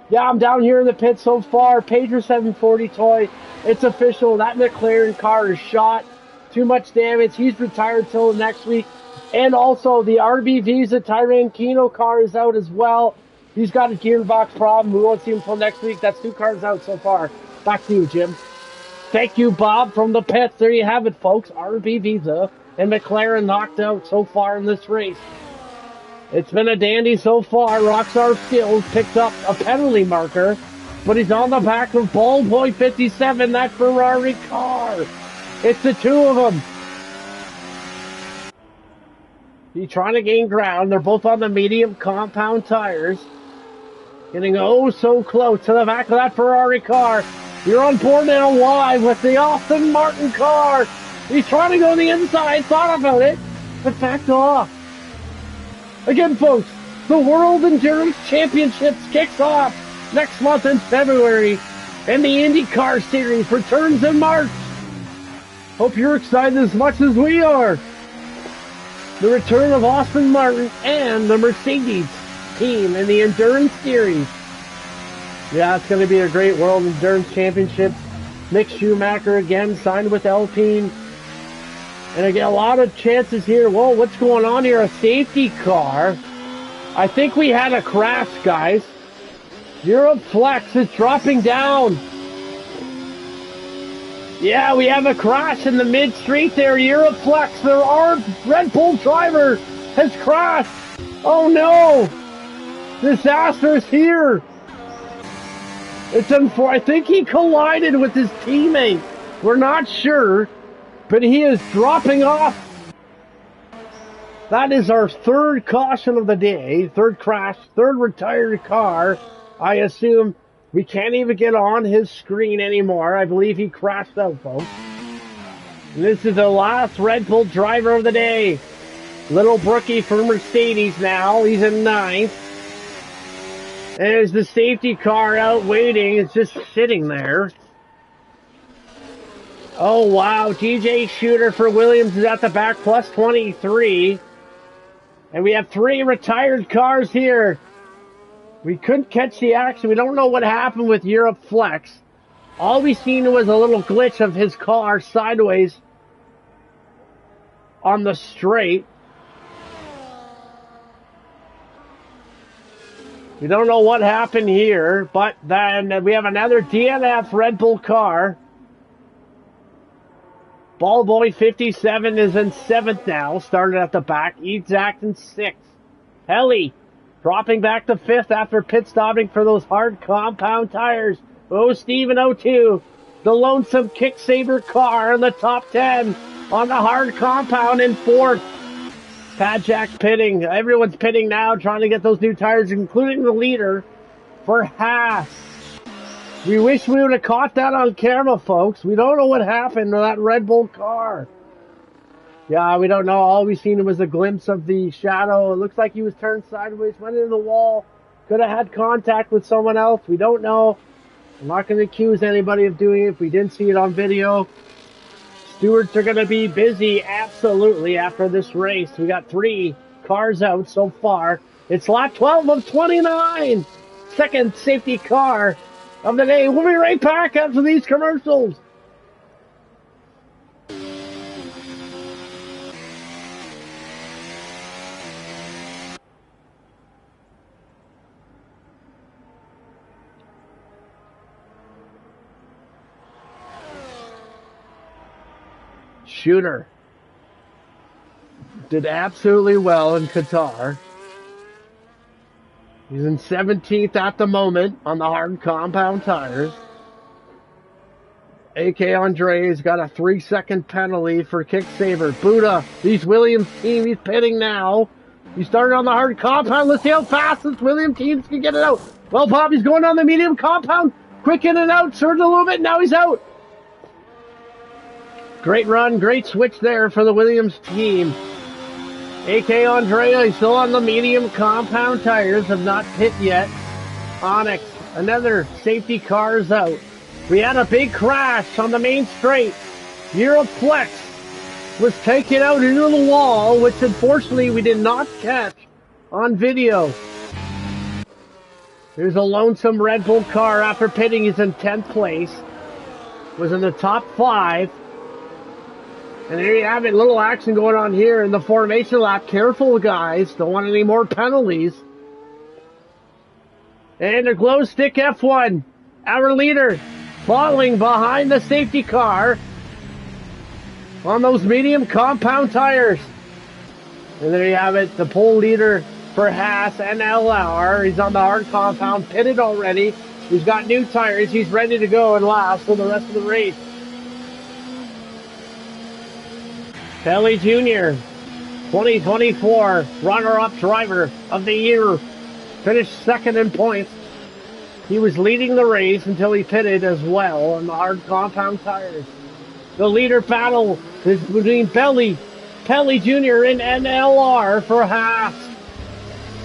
[SPEAKER 1] Yeah, I'm down here in the pits so far. Pager 740 toy. It's official. That McLaren car is shot. Too much damage. He's retired till next week. And also the RB Visa Tyran Kino car is out as well. He's got a gearbox problem. We won't see him until next week. That's 2 cars out so far. Back to you, Jim. Thank you, Bob, from the pits. There you have it, folks. RB Visa and McLaren knocked out so far in this race. It's been a dandy so far. Rockstar Skills picked up a penalty marker, but he's on the back of Ballboy 57, that Ferrari car. It's the two of them. He's trying to gain ground. They're both on the medium compound tires. Getting oh so close to the back of that Ferrari car. You're on board now live with the Aston Martin car. He's trying to go on the inside, thought about it, but backed off. Again, folks, the World Endurance Championships kicks off next month in February, and the IndyCar Series returns in March. Hope you're excited as much as we are. The return of Aston Martin and the Mercedes team in the Endurance Series. Yeah, it's going to be a great World Endurance Championship. Mick Schumacher again signed with Alpine. And I get a lot of chances here. Whoa, what's going on here? A safety car. I think we had a crash, guys. Euroflex is dropping down. Yeah, we have a crash in the mid-street there. Euroflex, our Red Bull driver has crashed. Oh no! Disaster's here. It's unfortunate. I think he collided with his teammate. We're not sure, but he is dropping off. That is our third caution of the day. Third crash, third retired car. I assume we can't even get on his screen anymore. I believe he crashed out, folks. And this is the last Red Bull driver of the day. Little Brookie for Mercedes now. He's in 9th. And there's the safety car out waiting. It's just sitting there. Oh, wow. DJ Shooter for Williams is at the back, plus 23. And we have 3 retired cars here. We couldn't catch the action. We don't know what happened with Euroflex. All we seen was a little glitch of his car sideways on the straight. We don't know what happened here, but then we have another DNF Red Bull car. Ballboy 57 is in 7th now, started at the back. Exact in 6th. Helly dropping back to 5th after pit stopping for those hard compound tires. Oh, Steven 02, the lonesome Kicksaber car in the top 10 on the hard compound in 4th. Pajak's pitting. Everyone's pitting now, trying to get those new tires, including the leader for Haas. We wish we would have caught that on camera, folks. We don't know what happened to that Red Bull car. Yeah, we don't know. All we've seen was a glimpse of the shadow. It looks like he was turned sideways, went into the wall. Could have had contact with someone else. We don't know. I'm not going to accuse anybody of doing it if we didn't see it on video. Stewards are going to be busy, absolutely, after this race. We got 3 cars out so far. It's lap 12 of 29. Second safety car of the day. We'll be right back after these commercials. Shooter did absolutely well in Qatar. He's in 17th at the moment on the hard compound tires. AK Andre's got a 3-second penalty for kick saver. Buddha, these Williams team, he's pitting now. He started on the hard compound. Let's see how fast this Williams teams can get it out. Well, Bobby's going on the medium compound. Quick in and out. Surged a little bit. Now he's out. Great run, great switch there for the Williams team. AK Andrea is still on the medium compound tires, have not hit yet. Onyx, another safety car is out. We had a big crash on the main straight. Euroflex was taken out into the wall, which unfortunately we did not catch on video. There's a lonesome Red Bull car after pitting. He's in 10th place. Was in the top 5. And there you have it, little action going on here in the formation lap. Careful, guys. Don't want any more penalties. And a glow stick F1. Our leader falling behind the safety car on those medium compound tires. And there you have it, the pole leader for Haas and LR. He's on the hard compound, pitted already. He's got new tires. He's ready to go and last for the rest of the race. Kelly Jr., 2024 runner-up driver of the year, finished second in points. He was leading the race until he pitted as well on the hard compound tires. The leader battle is between Pelly Jr. and NLR for Haas.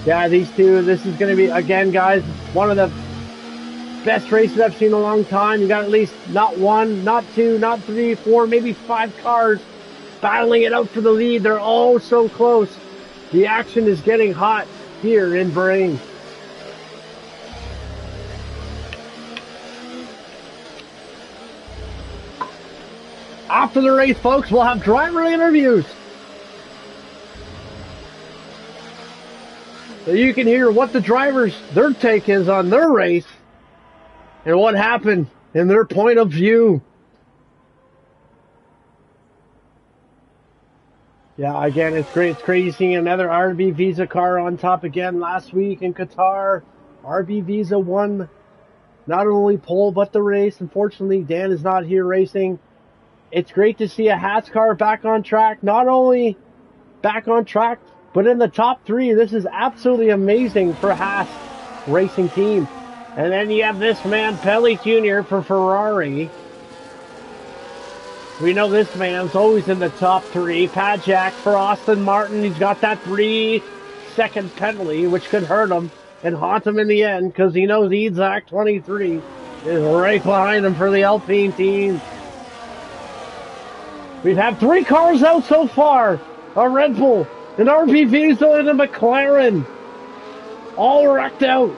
[SPEAKER 1] Yeah, these two, this is going to be, again, guys, one of the best races I've seen in a long time. You got at least not 1, not 2, not 3, 4, maybe 5 cars battling it out for the lead. They're all so close. The action is getting hot here in Bahrain. After the race, folks, we'll have driver interviews, so you can hear what the drivers, their take is on their race and what happened in their point of view. Yeah, again, it's great. It's crazy seeing another RB Visa car on top again last week in Qatar. RB Visa won not only pole but the race. Unfortunately, Dan is not here racing. It's great to see a Haas car back on track. Not only back on track, but in the top 3. This is absolutely amazing for Haas racing team. And then you have this man, Pelly Jr. for Ferrari. We know this man's always in the top 3. Pajak for Austin Martin. He's got that 3-second penalty, which could hurt him and haunt him in the end, because he knows Idzak 23 is right behind him for the Alpine team. We've had 3 cars out so far. A Red Bull, an RB Visa, and a McLaren. All wrecked out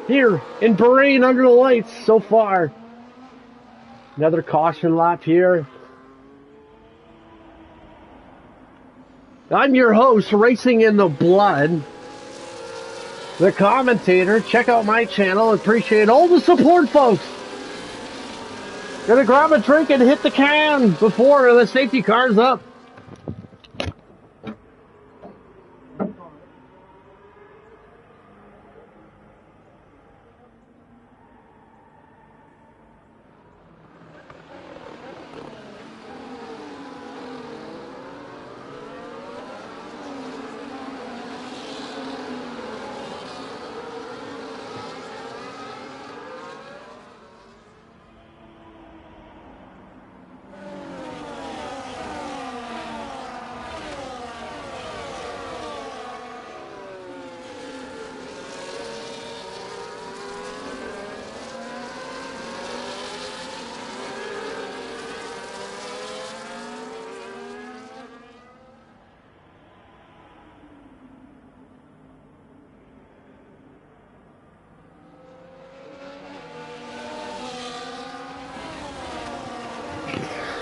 [SPEAKER 1] here in Bahrain under the lights so far. Another caution lap here. I'm your host, Racing in the Blood, the commentator. Check out my channel. Appreciate all the support, folks. Gonna grab a drink and hit the can before the safety car's up.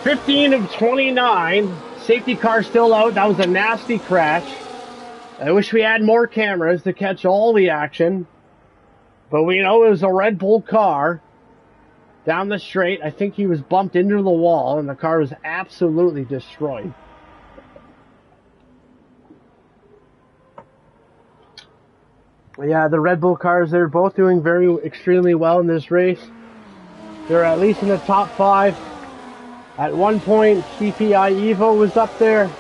[SPEAKER 1] 15 of 29. Safety car still out. That was a nasty crash. I wish we had more cameras to catch all the action. But we know it was a Red Bull car down the straight. I think he was bumped into the wall and the car was absolutely destroyed. Yeah, the Red Bull cars, they're both doing extremely well in this race. They're at least in the top 5. At one point, CPI Evo was up there.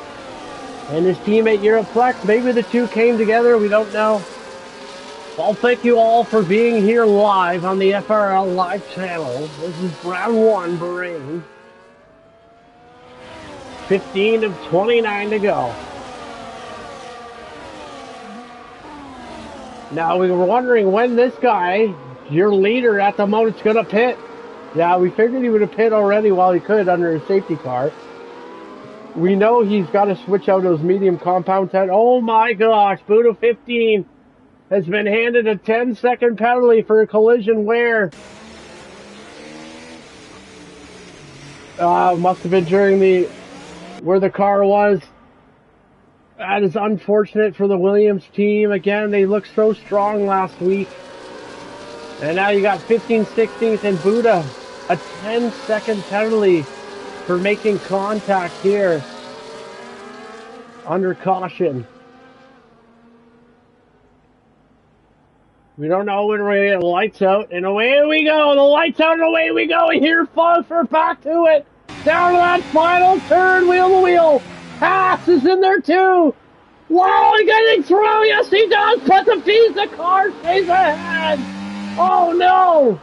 [SPEAKER 1] And his teammate Europe Flex, maybe the two came together, we don't know. Well, thank you all for being here live on the FRL live channel. This is round 1, Bahrain. 15 of 29 to go. Now, we were wondering when this guy, your leader at the moment's going to pit. Yeah, we figured he would have pit already while he could under his safety car. We know he's got to switch out those medium compound tires. Oh my gosh, Buddha 15 has been handed a 10-second penalty for a collision where must have been during where the car was. That is unfortunate for the Williams team. Again, they looked so strong last week. And now you got 15, 16th and Buddha. A 10-second penalty for making contact here. Under caution. We don't know when we're going to get the lights out. And away we go. The lights out and away we go. Here, folks, we're back to it. Down to that final turn. Wheel to wheel. Haas is in there too. Wow, he's getting through. Yes, he does. But the car stays ahead. Oh, no.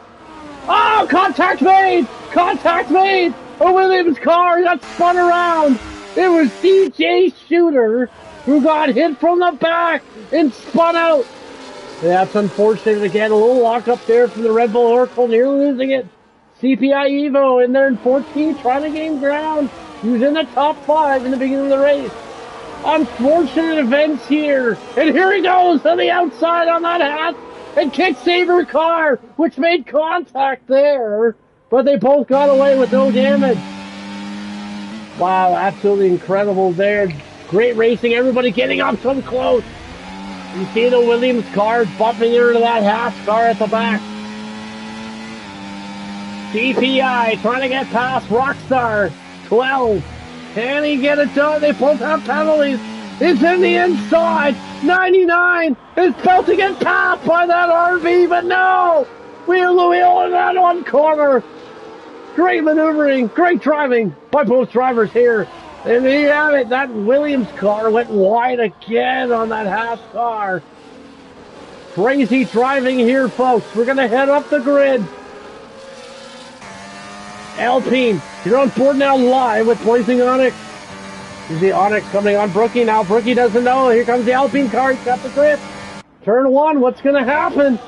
[SPEAKER 1] Oh, contact made. Contact made. A Williams car got spun around. It was DJ Shooter who got hit from the back and spun out. That's unfortunate. Again, a little lock up there from the Red Bull Oracle, nearly losing it. CPI Evo in there in 14, trying to gain ground. He was in the top 5 in the beginning of the race. Unfortunate events here. And here he goes on the outside on that hat and kicked Saber car, which made contact there. But they both got away with no damage. Wow, absolutely incredible there. Great racing. Everybody getting up so close. You see the Williams car bumping into that Haas car at the back. CPI trying to get past Rockstar. 12. Can he get it done? They both have penalties. It's in the inside. 99 is about to get passed by that RV, but no. Wheel to wheel in that one corner. Great maneuvering, great driving by both drivers here. And there you have it. That Williams car went wide again on that Haas car. Crazy driving here, folks. We're going to head up the grid. Alpine, you're on board now live with Blazing Onyx. You see Onyx coming on Brookie now. Brookie doesn't know. Here comes the Alpine car. He's got the grip. Turn 1, what's going to happen?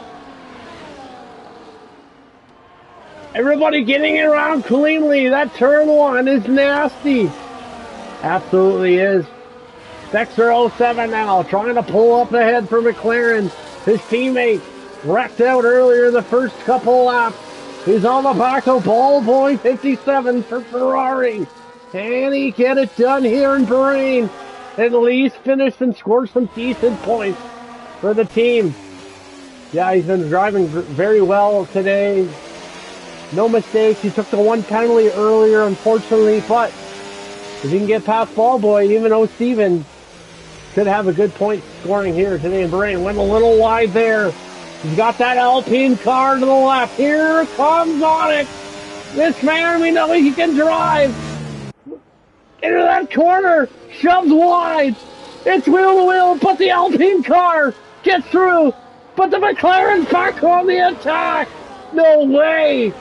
[SPEAKER 1] Everybody getting around cleanly. That turn 1 is nasty. Absolutely is. Spexer 07 now, trying to pull up ahead for McLaren. His teammate wrecked out earlier in the first couple laps. He's on the back of Ball Boy 57 for Ferrari. Can he get it done here in Bahrain? At least finish and score some decent points for the team. Yeah, he's been driving very well today. No mistakes. He took the 1 penalty earlier, unfortunately, but if he can get past Ball Boy, even though Steven could have a good point scoring here today in Bahrain. Went a little wide there. He's got that Alpine car to the left. Here comes Onyx. This man, we know he can drive. Into that corner. Shoves wide. It's wheel to wheel, but the Alpine car gets through. But the McLaren's back on the attack. No way.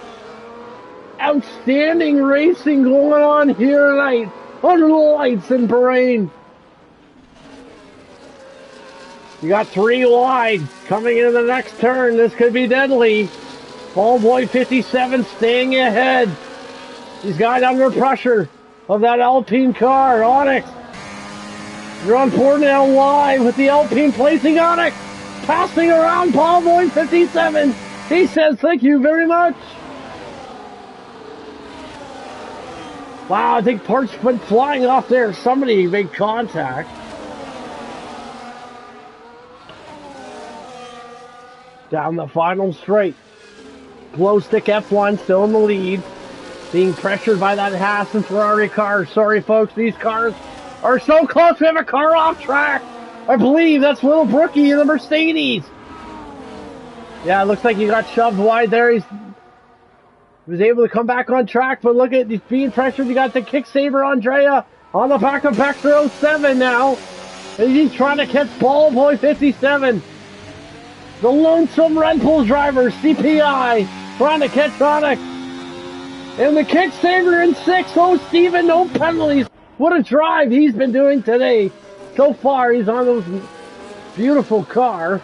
[SPEAKER 1] Outstanding racing going on here tonight under the lights in Bahrain. You got 3 wide coming into the next turn. This could be deadly. Ball Boy 57 staying ahead. He's got under pressure of that Alpine car. Onyx. You're on board now live with the Alpine placing Onyx. Passing around Ball Boy 57. He says thank you very much. Wow, I think parts went flying off there. Somebody made contact. Down the final straight. Glow stick F1 still in the lead. Being pressured by that Haas and Ferrari car. Sorry, folks, these cars are so close. We have a car off track. I believe that's little Brookie in the Mercedes. Yeah, it looks like he got shoved wide there. He was able to come back on track, but look at, he's being pressured. You got the kick saver Andrea on the back of Baxter 07 now. And he's trying to catch Ball Boy 57. The lonesome Red Bull driver, CPI, trying to catch Onyx. And the kick saver in 6. Oh, Steven, no penalties. What a drive he's been doing today. So far, he's on those beautiful car.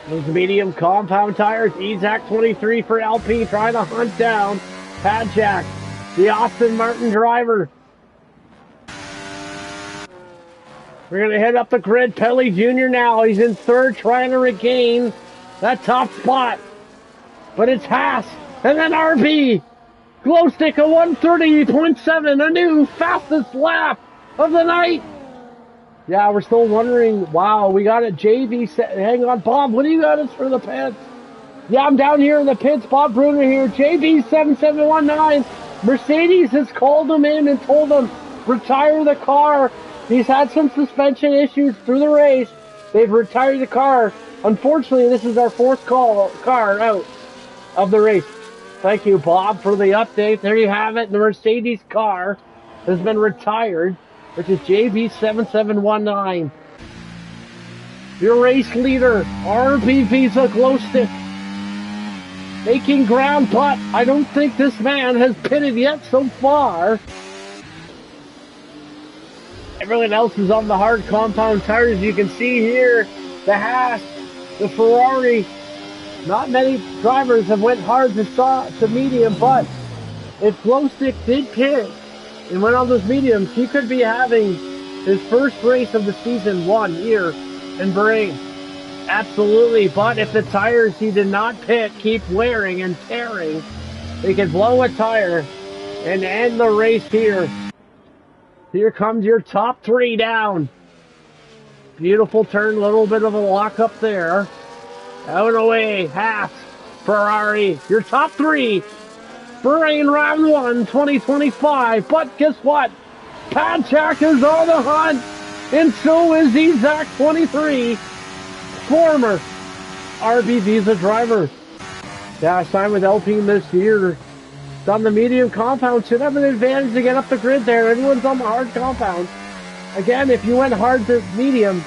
[SPEAKER 1] Those medium compound tires. Ezak 23 for LP, trying to hunt down Padjack, the Aston Martin driver. We're going to head up the grid. Pelly Jr. now. He's in third, trying to regain that top spot. But it's Haas. And then RB. Glow stick a 130.7. A new fastest lap of the night. Yeah, we're still wondering. Wow, we got a JV. Hang on, Bob. What do you got us for the pits? Yeah, I'm down here in the pits. Bob Bruner here. JV7719. Mercedes has called him in and told him retire the car. He's had some suspension issues through the race. They've retired the car. Unfortunately, this is our fourth car out of the race. Thank you, Bob, for the update. There you have it. The Mercedes car has been retired, which is JV7719. Your race leader, RB Visa Glow Stick, making ground, but I don't think this man has pitted yet so far. Everyone else is on the hard compound tires. You can see here the Haas, the Ferrari. Not many drivers have went hard to medium, but if Glowstick did pit and went on those mediums, he could be having his first race of the season won here in Bahrain. Absolutely, but if the tires he did not pit keep wearing and tearing, they could blow a tire and end the race here. Here comes your top 3 down. Beautiful turn, a little bit of a lock up there. Out and away, Haas, Ferrari, your top 3. Bahrain round 1, 2025. But guess what? Padjack is on the hunt, and so is Ezak 23, former RB Visa driver. Yeah, signed with Alpine this year. On the medium compound, should have an advantage to get up the grid there. Everyone's on the hard compound. Again, if you went hard to medium,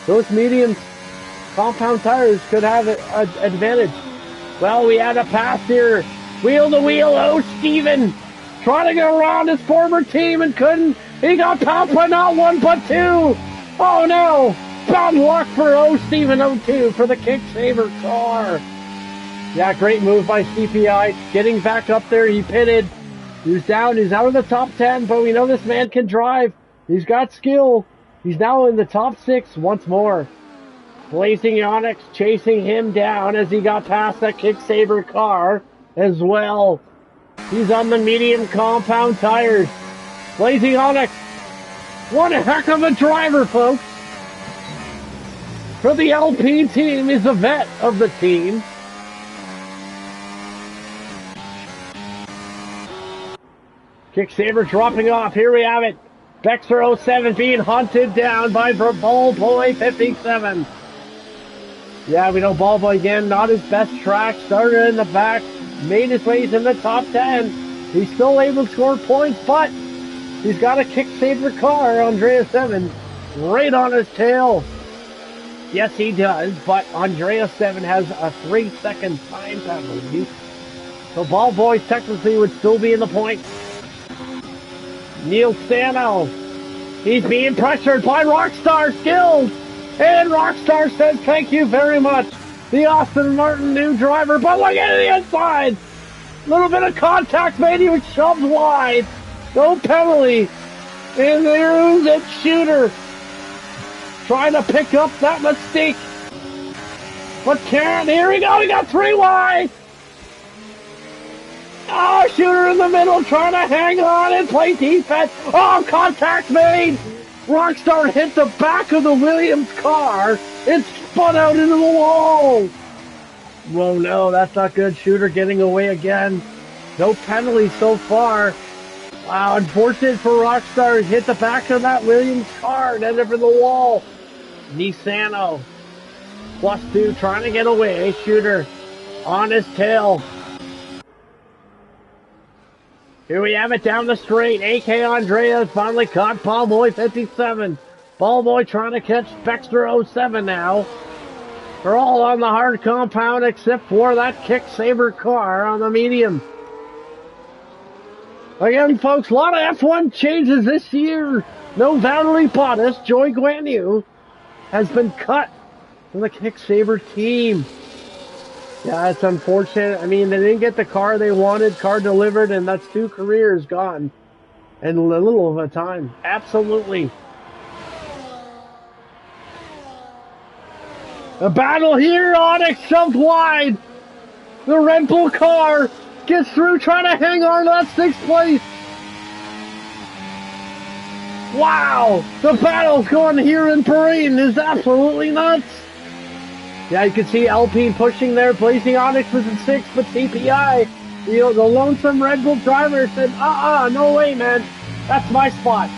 [SPEAKER 1] those medium compound tires could have an advantage. Well, we had a pass here. Wheel to wheel. Oh, Steven trying to get around his former team and couldn't. He got popped by not 1 but 2. Oh no. Bad luck for Steven 02 for the kick saver car. Yeah, great move by CPI. Getting back up there, he pitted. He was down. He's out of the top 10, but we know this man can drive. He's got skill. He's now in the top 6 once more. Blazing Onyx chasing him down as he got past that kick saver car as well. He's on the medium compound tires. Blazing Onyx. What a heck of a driver, folks. For the LP team, he's a vet of the team. Kick saver dropping off. Here we have it. Bexer 07 being hunted down by Ball Boy 57. Yeah, we know Ball Boy again, not his best track. Started in the back, made his way in the top 10. He's still able to score points, but he's got a kick saver car, Andrea 7, right on his tail. Yes, he does, but Andrea 7 has a 3-second time penalty. So Ball Boy technically would still be in the points. Neil Stano, he's being pressured by Rockstar Skills, and Rockstar says thank you very much. The Aston Martin new driver, but look at the inside. Little bit of contact made, he was shoved wide. No penalty. And there's that shooter trying to pick up that mistake. But can't. Here we go. He got 3 wide. Oh, Oh, Shooter in the middle trying to hang on and play defense. Oh, contact made. Rockstar hit the back of the Williams car. It spun out into the wall. Whoa, no, that's not good. Shooter getting away again. No penalty so far. Wow, unfortunate for Rockstar. Hit the back of that Williams car and ended up in the wall. Nisano. +2 trying to get away. Shooter on his tail. Here we have it down the straight. AK Andrea finally caught Ballboy 57. Ballboy trying to catch Spexter 07 now. They're all on the hard compound except for that Kick-Saber car on the medium. Again, folks, a lot of F1 changes this year. No Valerie Bottas. Joy Guan Yu has been cut from the Kick-Saber team. Yeah, it's unfortunate. I mean, they didn't get the car they wanted, car delivered, and that's 2 careers gone in a little of a time. Absolutely. A battle here. Onyx shoved wide. The Red Bull car gets through, trying to hang on to that 6th place. Wow, the battle's going here in Bahrain is absolutely nuts. Yeah, you can see Alpine pushing there. Blazing Onyx was in 6th, but CPI, the lonesome Red Bull driver, said, no way, man. That's my spot.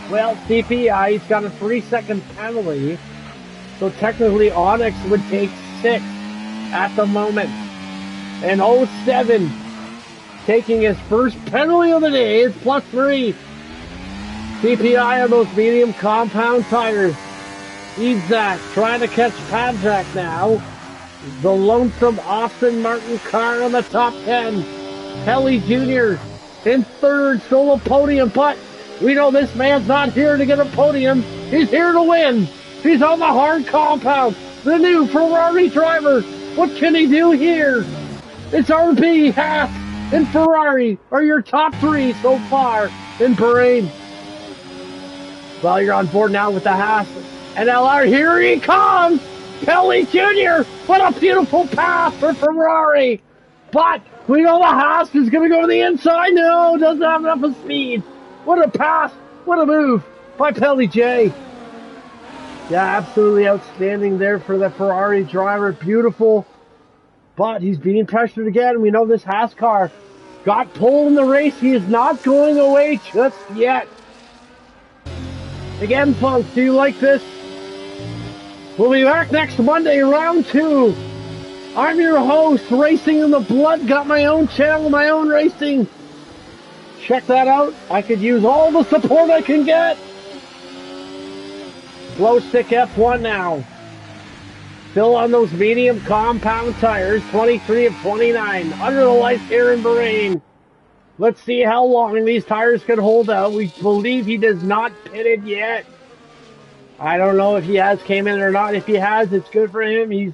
[SPEAKER 1] Well, CPI, he's got a 3-second penalty. So technically, Onyx would take 6th at the moment. And 07, taking his first penalty of the day, is +3. CPI on those medium compound tires. Idzak trying to catch Padjack now. The lonesome Austin Martin car on the top 10. Kelly Jr. in 3rd, solo podium, but we know this man's not here to get a podium. He's here to win. He's on the hard compound. The new Ferrari driver. What can he do here? It's RB, Haas, and Ferrari are your top 3 so far in Bahrain. Well, you're on board now with the Haas and LR. Here he comes! Kelly Jr. What a beautiful pass for Ferrari! But we know the Haas is going to go to the inside. No, doesn't have enough of speed. What a pass! What a move by Pelly J. Yeah, absolutely outstanding there for the Ferrari driver. Beautiful. But he's being pressured again. We know this Haas car got pulled in the race. He is not going away just yet. Again, folks, do you like this? We'll be back next Monday, round 2. I'm your host, Racing in the Blood. Got my own channel, my own racing. Check that out. I could use all the support I can get. Glow Stick F1 now. Still on those medium compound tires, 23 of 29. Under the lights here in Bahrain. Let's see how long these tires can hold out. We believe he does not pitted yet. I don't know if he has came in or not. If he has, it's good for him. He's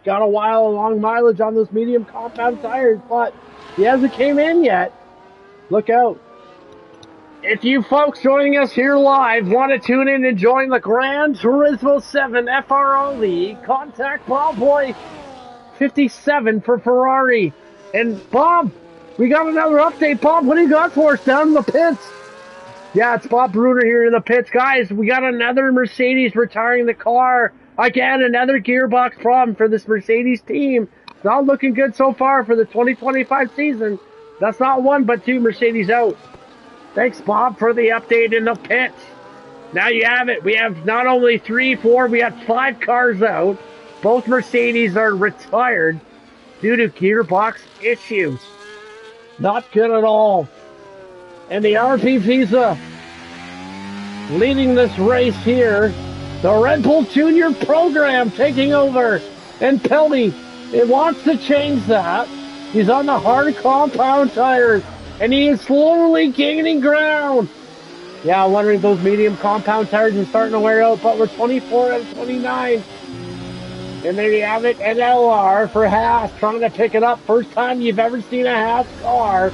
[SPEAKER 1] got a long mileage on those medium compound tires, but he hasn't came in yet. Look out. If you folks joining us here live want to tune in and join the Gran Turismo 7 FRL League, contact Ballboy 57 for Ferrari. And Bob, we got another update. Bob, what do you got for us down in the pits? Yeah, it's Bob Bruner here in the pits. Guys, we got another Mercedes retiring the car. Again, another gearbox problem for this Mercedes team. It's not looking good so far for the 2025 season. That's not 1, but 2 Mercedes out. Thanks, Bob, for the update in the pits. Now you have it. We have not only 3, 4, we have 5 cars out. Both Mercedes are retired due to gearbox issues. Not good at all. And the RP Visa leading this race here. The Red Bull Junior program taking over. And Pelty, it wants to change that. He's on the hard compound tires. And he is slowly gaining ground. Yeah, I'm wondering if those medium compound tires are starting to wear out, but we're 24 out of 29. And there you have it, an LR for Haas, trying to pick it up. First time you've ever seen a Haas car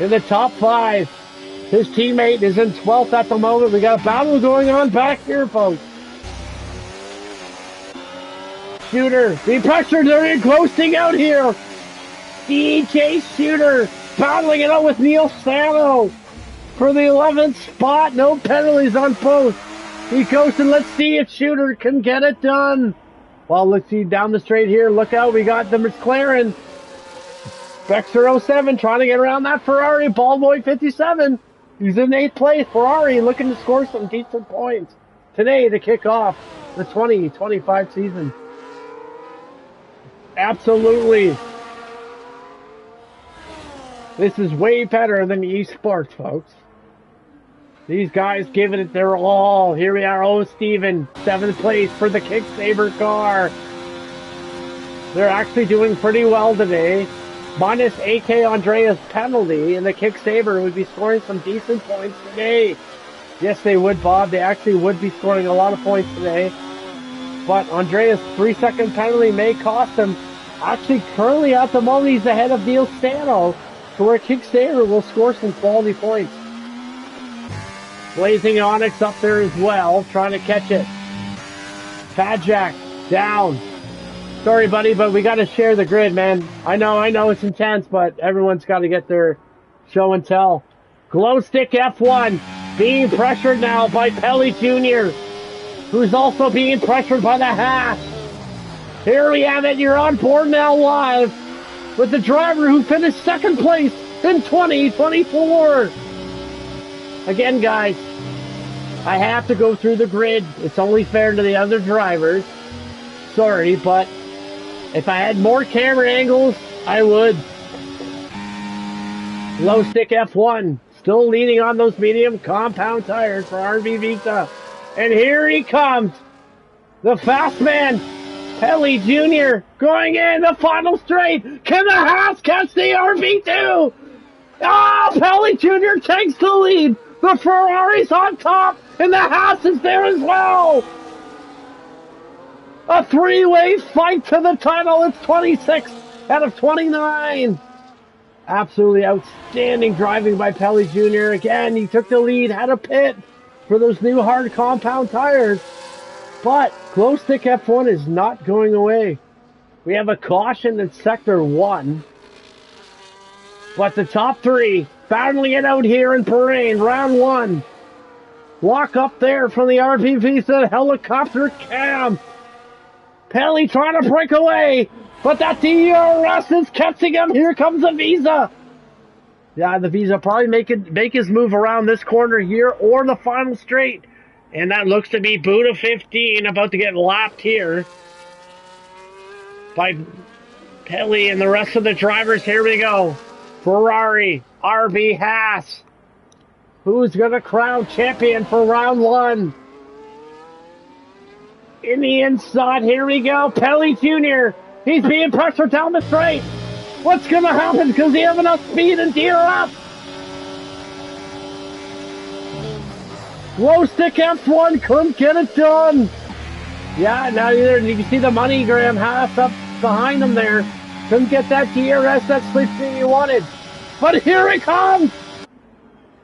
[SPEAKER 1] in the top 5. His teammate is in 12th at the moment. We got a battle going on back here, folks. Shooter, the pressure, they're coasting out here. DJ Shooter battling it out with Neil Sano for the 11th spot. No penalties on both. He goes and let's see if Shooter can get it done. Well, let's see down the straight here. Look out, we got the McLaren. Bexer 07 trying to get around that Ferrari. Ballboy 57. He's in 8th place. Ferrari looking to score some decent points today to kick off the 2025 season. Absolutely. This is way better than esports, folks. These guys giving it their all. Here we are. Oh, Steven, 7th place for the Kicksaber car. They're actually doing pretty well today. Minus AK Andrea's penalty, and the Kicksaber would be scoring some decent points today. Yes, they would, Bob. They actually would be scoring a lot of points today. But Andrea's 3-second penalty may cost him. Actually, currently at the moment, he's ahead of Neil Sano, to where Kicksaber will score some quality points. Blazing Onyx up there as well, trying to catch it. Fat Jack, down. Sorry, buddy, but we got to share the grid, man. I know it's intense, but everyone's got to get their show and tell. Glow Stick F1, being pressured now by Pelly Jr., who's also being pressured by the Haas. Here we have it, you're on board now live with the driver who finished 2nd place in 2024. Again, guys, I have to go through the grid. It's only fair to the other drivers. Sorry, but if I had more camera angles, I would. Low Stick F1, still leaning on those medium compound tires for RB Visa. And here he comes, the fast man, Pelly Jr., going in the final straight. Can the Haas catch the RB2? Ah, Pelly Jr. takes the lead. The Ferrari's on top, and the Haas is there as well. A 3-way fight to the title. It's 26 out of 29. Absolutely outstanding driving by Pelly Jr. Again, he took the lead, had a pit for those new hard compound tires. But Glow Stick F1 is not going away. We have a caution in Sector 1. But the top 3 battling it out here in Bahrain, round 1. Lock up there from the RP Visa helicopter cam. Pelly trying to break away, but that DRS is catching him. Here comes the Visa. Yeah, the Visa probably make his move around this corner here or the final straight. And that looks to be Buddha 15 about to get lapped here by Pelly and the rest of the drivers. Here we go. Ferrari, RB Haas. Who's going to crown champion for round 1? In the inside, here we go. Pelly Jr. He's being pressured down the straight. What's going to happen? Because he have enough speed and DRS. Glow Stick F1 couldn't get it done. Yeah, now you can see the MoneyGram Haas up behind him there. Couldn't get that DRS, that slipstream he wanted. But here he comes.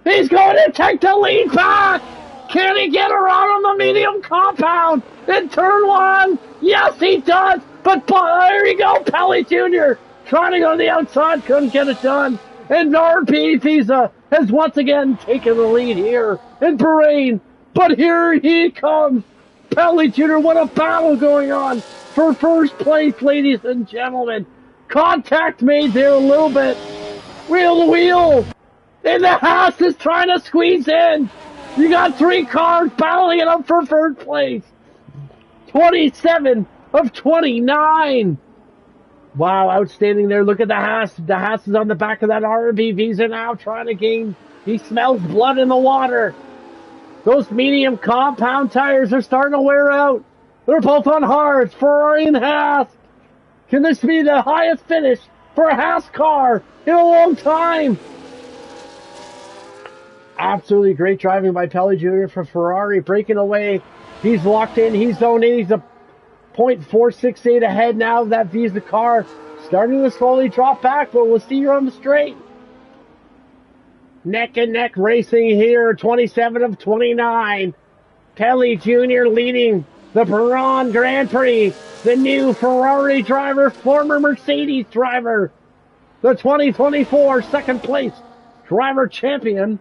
[SPEAKER 1] He's going to take the lead back. Can he get around on the medium compound in turn 1? Yes, he does. But there you go, Pelly Jr. trying to go to the outside, couldn't get it done. And RP Visa has once again taken the lead here in Bahrain. But here he comes. Pelly Jr., what a battle going on for first place, ladies and gentlemen. Contact made there a little bit. Wheel to wheel. And the Haas is trying to squeeze in. You got 3 cars battling it up for 3rd place. 27 of 29. Wow, outstanding there. Look at the Haas. The Haas is on the back of that RB Visa now, trying to gain. He smells blood in the water. Those medium compound tires are starting to wear out. They're both on hards. Ferrari and Haas. Can this be the highest finish for a Haas car in a long time? Absolutely great driving by Pelly Jr. for Ferrari, breaking away. He's locked in. He's zoned in. He's a 0.468 ahead now of that Visa car. Starting to slowly drop back, but we'll see you on the straight. Neck and neck racing here, 27 of 29. Pelly Jr. leading the Bahrain Grand Prix. The new Ferrari driver, former Mercedes driver. the 2024 second place driver champion.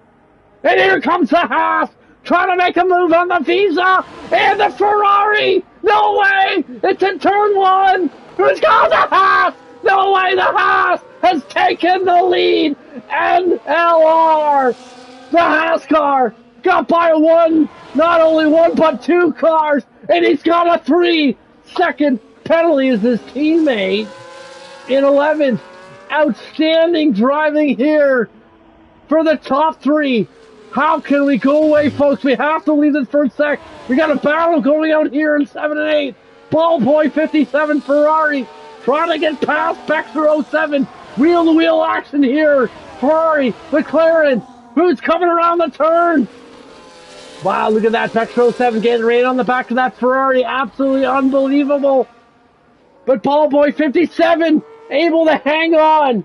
[SPEAKER 1] And here comes the Haas, trying to make a move on the Visa, and the Ferrari. No way! It's in turn one. Who's got the Haas? No way! The Haas has taken the lead. NLR, the Haas car, got by one, not only one but two cars, and he's got a 3-second penalty as his teammate in 11th. Outstanding driving here for the top three. How can we go away, folks? We have to leave this for a sec. We got a battle going out here in 7 and 8. Ballboy 57 Ferrari trying to get past Bexer 07. Wheel-to-wheel action here. Ferrari, McLaren, who's coming around the turn? Wow, look at that. Bexer 07 getting right on the back of that Ferrari. Absolutely unbelievable. But Ballboy 57 able to hang on.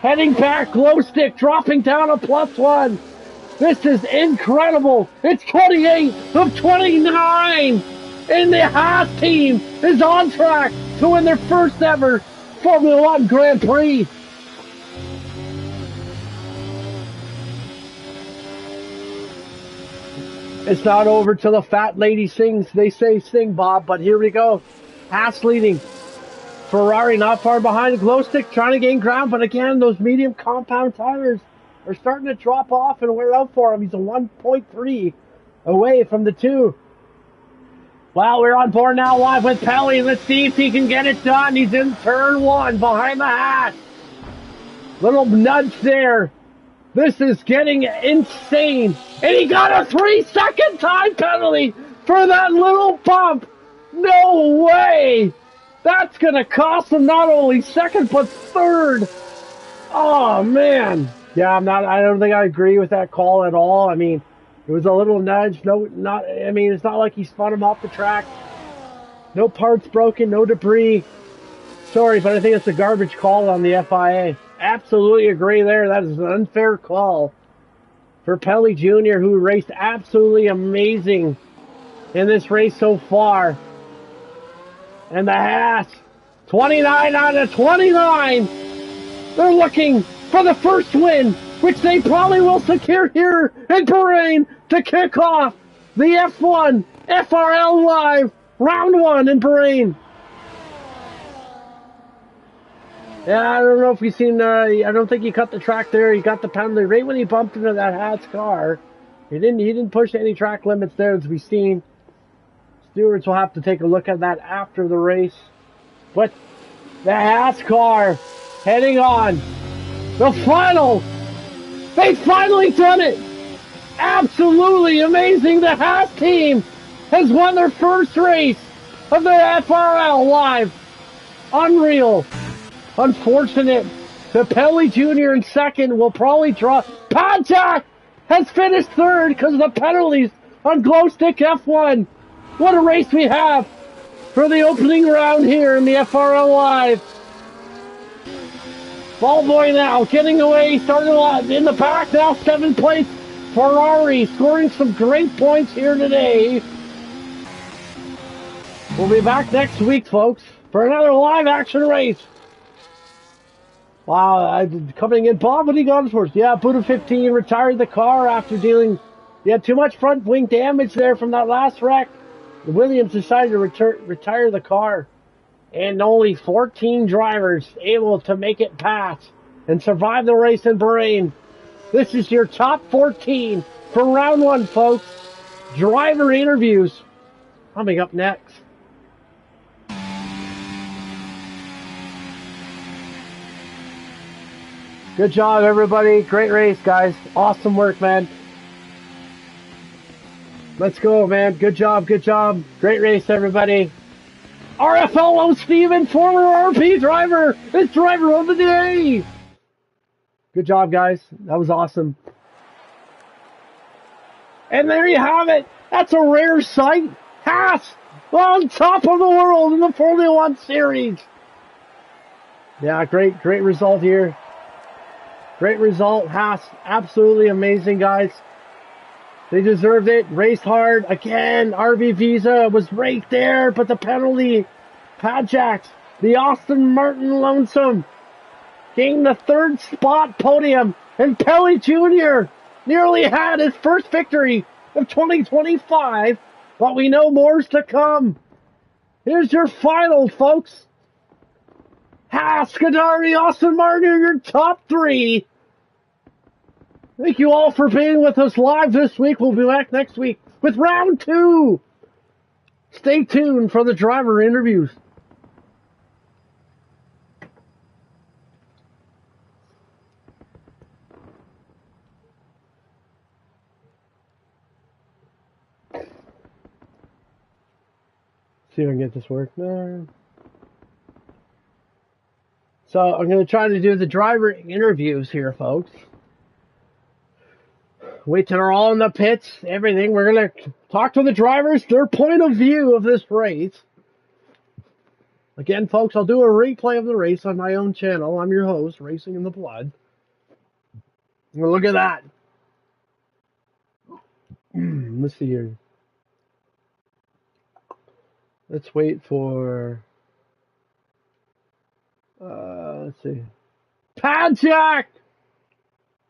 [SPEAKER 1] Heading back, glow stick, dropping down a +1. This is incredible. It's 28 of 29. And the Haas team is on track to win their first ever Formula One Grand Prix. It's not over till the fat lady sings. They say sing, Bob, but here we go. Haas leading. Ferrari not far behind. Glow stick trying to gain ground, but again, those medium compound tires are starting to drop off and wear out for him. He's a 1.3 away from the 2. Well, we're on board now live with Pelly. Let's see if he can get it done. He's in turn 1 behind the Haas. Little nudge there. This is getting insane. And he got a 3-second time penalty for that little bump. No way. That's going to cost him not only second, but third. Oh, man. Yeah, I don't think I agree with that call at all. I mean, it was a little nudge. It's not like he spun him off the track. No parts broken, no debris. Sorry, but I think it's a garbage call on the FIA. Absolutely agree there. That is an unfair call for Pelly Jr., who raced absolutely amazing in this race so far. And the Haas, 29 out of 29. They're looking for the first win, which they probably will secure here in Bahrain to kick off the F1 FRL Live Round 1 in Bahrain. Yeah, I don't know if you've seen, I don't think he cut the track there. He got the penalty right when he bumped into that Haas car. He didn't push any track limits there, as we've seen. Stewards will have to take a look at that after the race. But the Haas car heading on. The final. They finally done it. Absolutely amazing. The Haas team has won their first race of their FRL Live. Unreal. Unfortunate. The Pelly Jr. in second will probably draw. Padjack has finished third because of the penalties on Glow Stick F1. What a race we have for the opening round here in the FRL Live. Ballboy now getting away, starting in the back now, 7th place. Ferrari scoring some great points here today. We'll be back next week, folks, for another live action race. Wow, coming in, Bob, what do you got for us? Yeah, Buddha 15 retired the car after dealing, he had too much front wing damage there from that last wreck. Williams decided to retire the car, and only 14 drivers able to make it past and survive the race in Bahrain. This is your top 14 for round 1, folks. Driver interviews coming up next. Good job, everybody. Great race, guys. Awesome work, man. Let's go, man. Good job, good job. Great race, everybody. RFLO Steven, former RP driver, is driver of the day. Good job, guys. That was awesome. And there you have it. That's a rare sight. Haas on top of the world in the Formula One series. Yeah, great result here. Great result. Haas, absolutely amazing, guys. They deserved it. Raced hard. Again, RB Visa was right there, but the penalty. Padjacks, the Austin Martin Lonesome. gained the third spot podium, and Pelly Jr. nearly had his first victory of 2025, but we know more's to come. Here's your final, folks. Haas, Kadari, Austin Martin are your top three. Thank you all for being with us live this week. We'll be back next week with round 2. Stay tuned for the driver interviews. See if I can get this working. So I'm going to try to do the driver interviews here, folks. Wait till they're all in the pits, everything. We're going to talk to the drivers, their point of view of this race. Again, folks, I'll do a replay of the race on my own channel. I'm your host, Racing in the Blood. Well, look at that. Let's see here. Let's wait for... let's see. Pad Jack!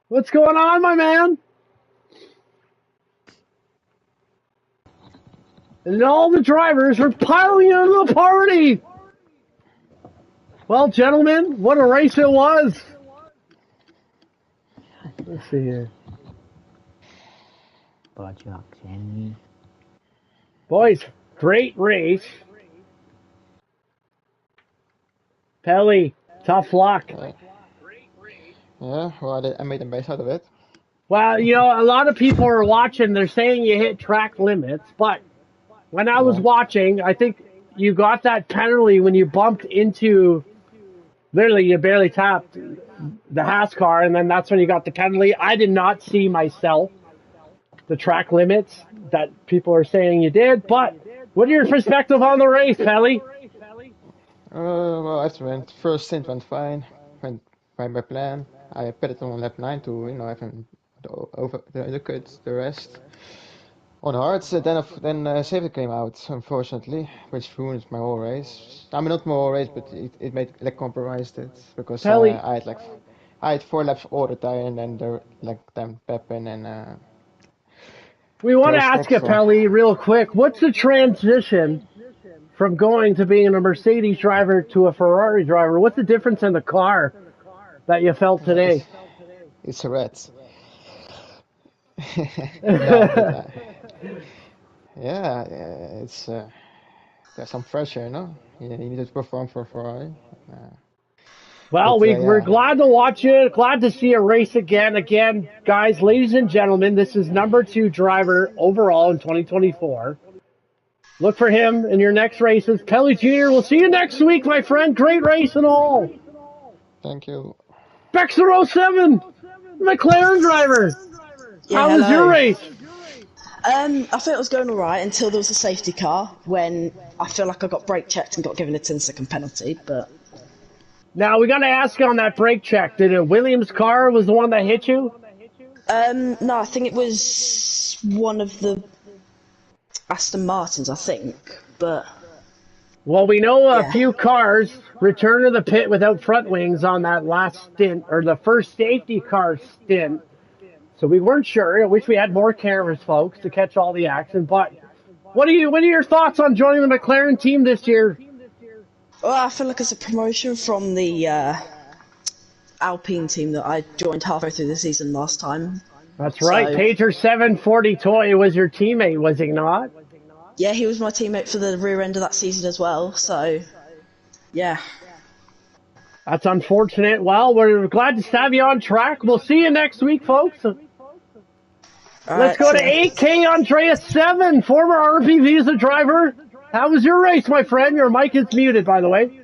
[SPEAKER 1] What's going on, my man? And all the drivers are piling into the party. Well, gentlemen, what a race it was. Let's see here. Boys, great race. Pelly, tough luck.
[SPEAKER 2] Yeah, well, I made the best out of it.
[SPEAKER 1] Well, you know, a lot of people are watching. They're saying you hit track limits, but when I was watching, I think you got that penalty when you bumped into, literally you barely tapped the Haas car, and then that's when you got the penalty. I did not see myself the track limits that people are saying you did, but what are your perspective on the race, Pelly?
[SPEAKER 2] Well, after the first stint went fine, went by my plan. I pitted on lap 9 to, have undercut the rest. On hards, then safety came out, unfortunately, which ruined my whole race. I mean, not my whole race, but it made compromised it because I had 4 laps all the time, and then then Pepin and.
[SPEAKER 1] We want to ask you, Pelly, real quick. What's the transition from going to being a Mercedes driver to a Ferrari driver? What's the difference in the car that you felt today?
[SPEAKER 2] It's a red. Yeah, it's there's some pressure, no? You need to perform for Ferrari.
[SPEAKER 1] Well, we're glad to watch you. Glad to see a race again. Again, guys, ladies and gentlemen, this is number 2 driver overall in 2024. Look for him in your next races. Pelly Jr., we'll see you next week, my friend. Great race and all.
[SPEAKER 2] Thank you.
[SPEAKER 1] Bexer 07, McLaren driver.
[SPEAKER 3] Yeah,
[SPEAKER 1] how was your race?
[SPEAKER 3] I thought it was going all right until there was a safety car when I feel like I got brake checked and got given a 10-second penalty, but...
[SPEAKER 1] Now, we got to ask you on that brake check. Did a Williams car was the one that hit you?
[SPEAKER 3] No, I think it was one of the Aston Martins, I think, but...
[SPEAKER 1] Well, we know a few cars returned to the pit without front wings on that last stint, or the first safety car stint. So we weren't sure. I wish we had more cameras, folks, to catch all the action. But what are your thoughts on joining the McLaren team this year?
[SPEAKER 3] Well, I feel like it's a promotion from the Alpine team that I joined halfway through the season last time.
[SPEAKER 1] That's right. Pager 740 Toy was your teammate, was he not?
[SPEAKER 3] Yeah, he was my teammate for the rear end of that season as well. So, yeah.
[SPEAKER 1] That's unfortunate. Well, we're glad to have you on track. We'll see you next week, folks. Let's go to 8K Andreas 7, former RP Visa driver. How was your race, my friend? Your mic is muted, by the way.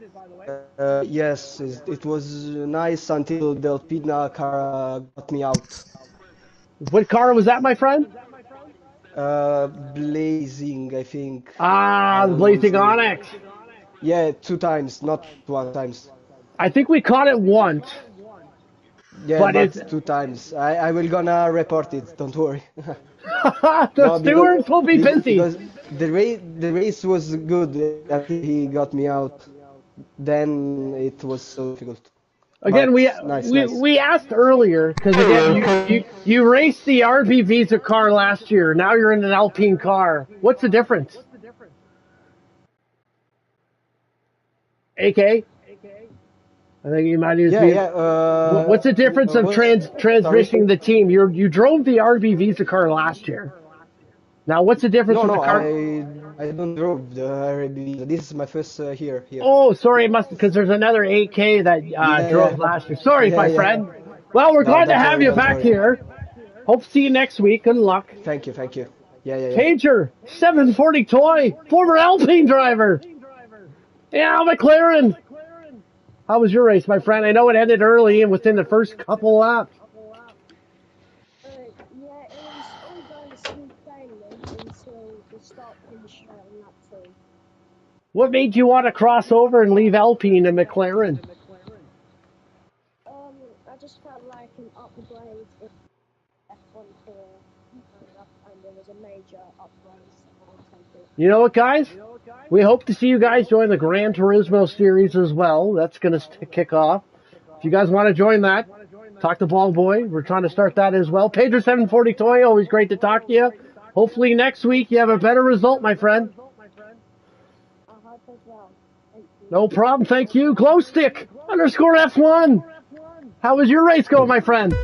[SPEAKER 4] Yes, it was nice until the Alpina car got me out.
[SPEAKER 1] What car was that, my friend?
[SPEAKER 4] Blazing, I think.
[SPEAKER 1] Ah, the Blazing Onyx.
[SPEAKER 4] Yeah, 2 times, not 1 time.
[SPEAKER 1] I think we caught it once.
[SPEAKER 4] Yeah, but 2 times. I will gonna report it, don't worry.
[SPEAKER 1] The stewards will be busy.
[SPEAKER 4] Because the race was good until he got me out. Then it was so difficult.
[SPEAKER 1] Again, we
[SPEAKER 4] Nice,
[SPEAKER 1] we
[SPEAKER 4] nice.
[SPEAKER 1] we asked earlier because again, you raced the RB Visa car last year. Now you're in an Alpine car. What's the difference? AK, I think you might use
[SPEAKER 4] Yeah,
[SPEAKER 1] me.
[SPEAKER 4] yeah.
[SPEAKER 1] What's the difference of
[SPEAKER 4] Sorry.
[SPEAKER 1] transitioning the team? You drove the RB Visa car last year. Now, what's the difference
[SPEAKER 4] No,
[SPEAKER 1] with the
[SPEAKER 4] no,
[SPEAKER 1] car?
[SPEAKER 4] I don't drove the Arabian. This is my first here.
[SPEAKER 1] Oh, sorry, it must because there's another 8K that
[SPEAKER 4] Yeah,
[SPEAKER 1] drove
[SPEAKER 4] yeah,
[SPEAKER 1] last year. Sorry,
[SPEAKER 4] yeah,
[SPEAKER 1] my
[SPEAKER 4] yeah.
[SPEAKER 1] friend. Well, we're
[SPEAKER 4] No,
[SPEAKER 1] glad to
[SPEAKER 4] don't
[SPEAKER 1] have
[SPEAKER 4] worry,
[SPEAKER 1] you
[SPEAKER 4] don't
[SPEAKER 1] back
[SPEAKER 4] worry.
[SPEAKER 1] here. Hope to see you next week. Good luck.
[SPEAKER 4] Thank you. Yeah, yeah, yeah.
[SPEAKER 1] Pager, 740 toy, former Alpine driver. Yeah, McLaren. How was your race, my friend? I know it ended early and within the first couple laps.
[SPEAKER 5] Yeah, it was all going smooth sailing until the start finish straight on lap 2.
[SPEAKER 1] What made you want to cross over and leave Alpine and McLaren?
[SPEAKER 5] I just felt like an upgrade in F1 for coming up, and there was a major upgrade for taking.
[SPEAKER 1] You know what, guys? We hope to see you guys join the Gran Turismo series as well. That's going to kick off. If you guys want to join that, talk to Ball Boy. We're trying to start that as well. Pedro 740 Toy, always great to talk to you. Hopefully next week you have a better result, my friend.
[SPEAKER 5] I hope as well. Thank you.
[SPEAKER 1] No problem. Thank you. Glowstick underscore F1. How was your race going, my friend?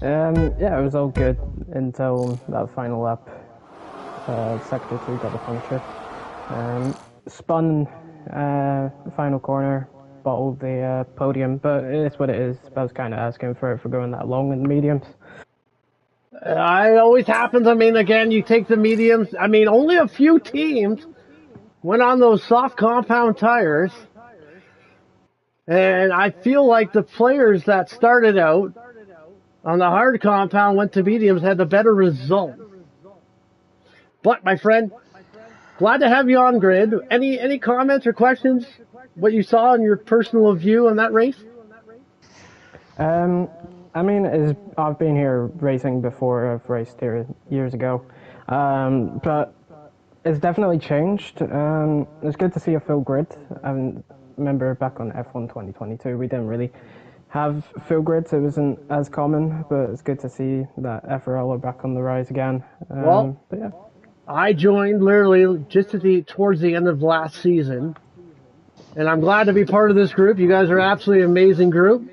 [SPEAKER 6] Yeah, it was all good until that final lap. Sector 3 got a puncture. Spun the final corner, bottled the podium, but it is what it is. I was kind of asking for going that long in the mediums.
[SPEAKER 1] It always happens. I mean, again, you take the mediums. I mean, only a few teams went on those soft compound tires. And I feel like the players that started out on the hard compound went to mediums had the better result. But, my friend, glad to have you on grid. Any comments or questions? What you saw in your personal view on that race?
[SPEAKER 6] I mean, I've been here racing before. I've raced here years ago, but it's definitely changed. It's good to see a full grid. I remember back on F1 2022, we didn't really have full grids. It wasn't as common, but it's good to see that FRL are back on the rise again.
[SPEAKER 1] Well,
[SPEAKER 6] but yeah.
[SPEAKER 1] I joined literally just towards the end of last season, and I'm glad to be part of this group. You guys are absolutely amazing group.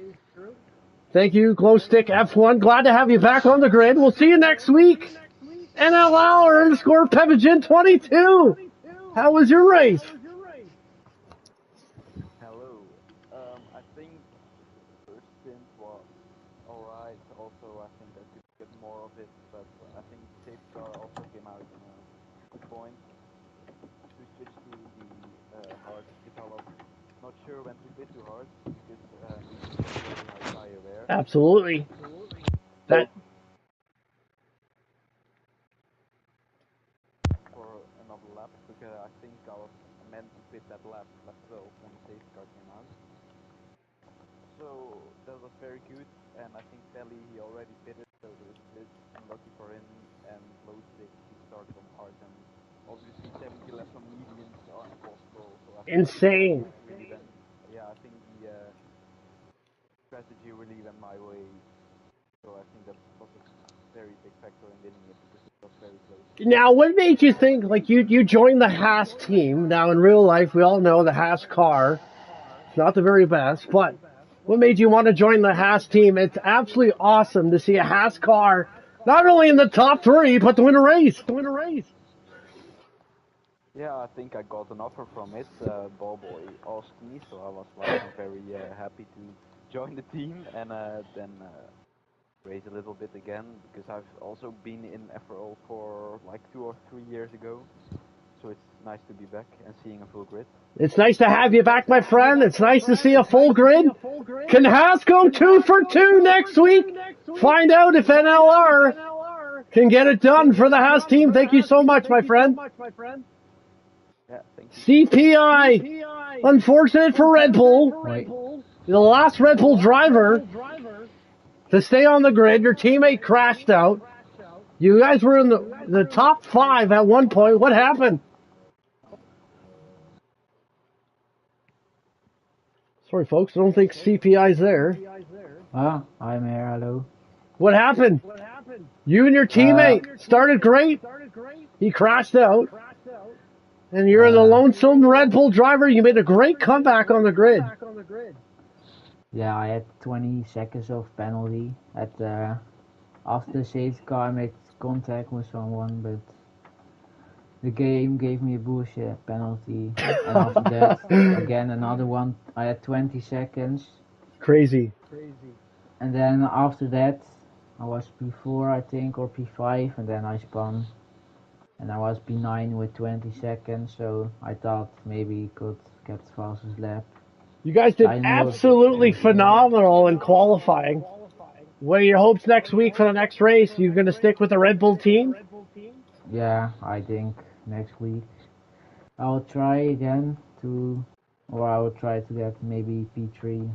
[SPEAKER 1] Thank you, Glowstick F1. Glad to have you back on the grid. We'll see you next week. NLL underscore Pevagin 22. How was your race?
[SPEAKER 7] Hello. I think first stint was alright. Also, I think I could get more of it, but I think safety car also came out in a good point to switch to the hard because I was not sure when to quit too hard because medium was very high tire wear.
[SPEAKER 1] Absolutely. That
[SPEAKER 7] For another lap because I think I was meant to quit that lap 12 when the safety car came out. So that was very good, and I think Telly he already pitted, so it was a bit unlucky for him. And Glowstick he started on hard, and obviously 70 laps on mediums are impossible. So I think
[SPEAKER 1] insane.
[SPEAKER 7] really went, yeah, I think the strategy really went my way. So I think that was a very big factor in winning it because it was very close.
[SPEAKER 1] Now, what made you think, like, you joined the Haas team? Now, in real life, we all know the Haas car is not the very best, but what made you want to join the Haas team? It's absolutely awesome to see a Haas car not only in the top 3, but to win a race.
[SPEAKER 7] Yeah, I think I got an offer from it. Ballboy asked me, so I was like, I'm very happy to join the team and then race a little bit again because I've also been in FRL for like 2 or 3 years ago. So it's nice to be back and seeing a full grid.
[SPEAKER 1] It's nice to have you back, my friend. It's nice to see a full grid. Can Haas go 2 for 2 next week? Find out if NLR can get it done for the Haas team. Thank you so much, my friend.
[SPEAKER 7] Yeah, thank you.
[SPEAKER 1] CPI, unfortunate for Red Bull. The last Red Bull driver to stay on the grid. Your teammate crashed out. You guys were in the top 5 at one point. What happened? Sorry, folks. I don't think CPI's there.
[SPEAKER 8] Ah, I'm here, hello.
[SPEAKER 1] What happened? You and your teammate started great. He crashed out. And you're the lonesome Red Bull driver. You made a great comeback on the grid.
[SPEAKER 8] Yeah, I had 20 seconds of penalty at after the safety car. I made contact with someone, but the game gave me a bullshit penalty. And after that, again another one. I had 20 seconds.
[SPEAKER 1] Crazy.
[SPEAKER 8] And then after that, I was P4, I think, or P5, and then I spun. And I was P9 with 20 seconds, so I thought maybe could get the fastest lap.
[SPEAKER 1] You guys did absolutely phenomenal in qualifying. What are your hopes next week for the next race? You going to stick with the Red Bull team?
[SPEAKER 8] Yeah, I think next week I'll try again or I will try to get maybe P3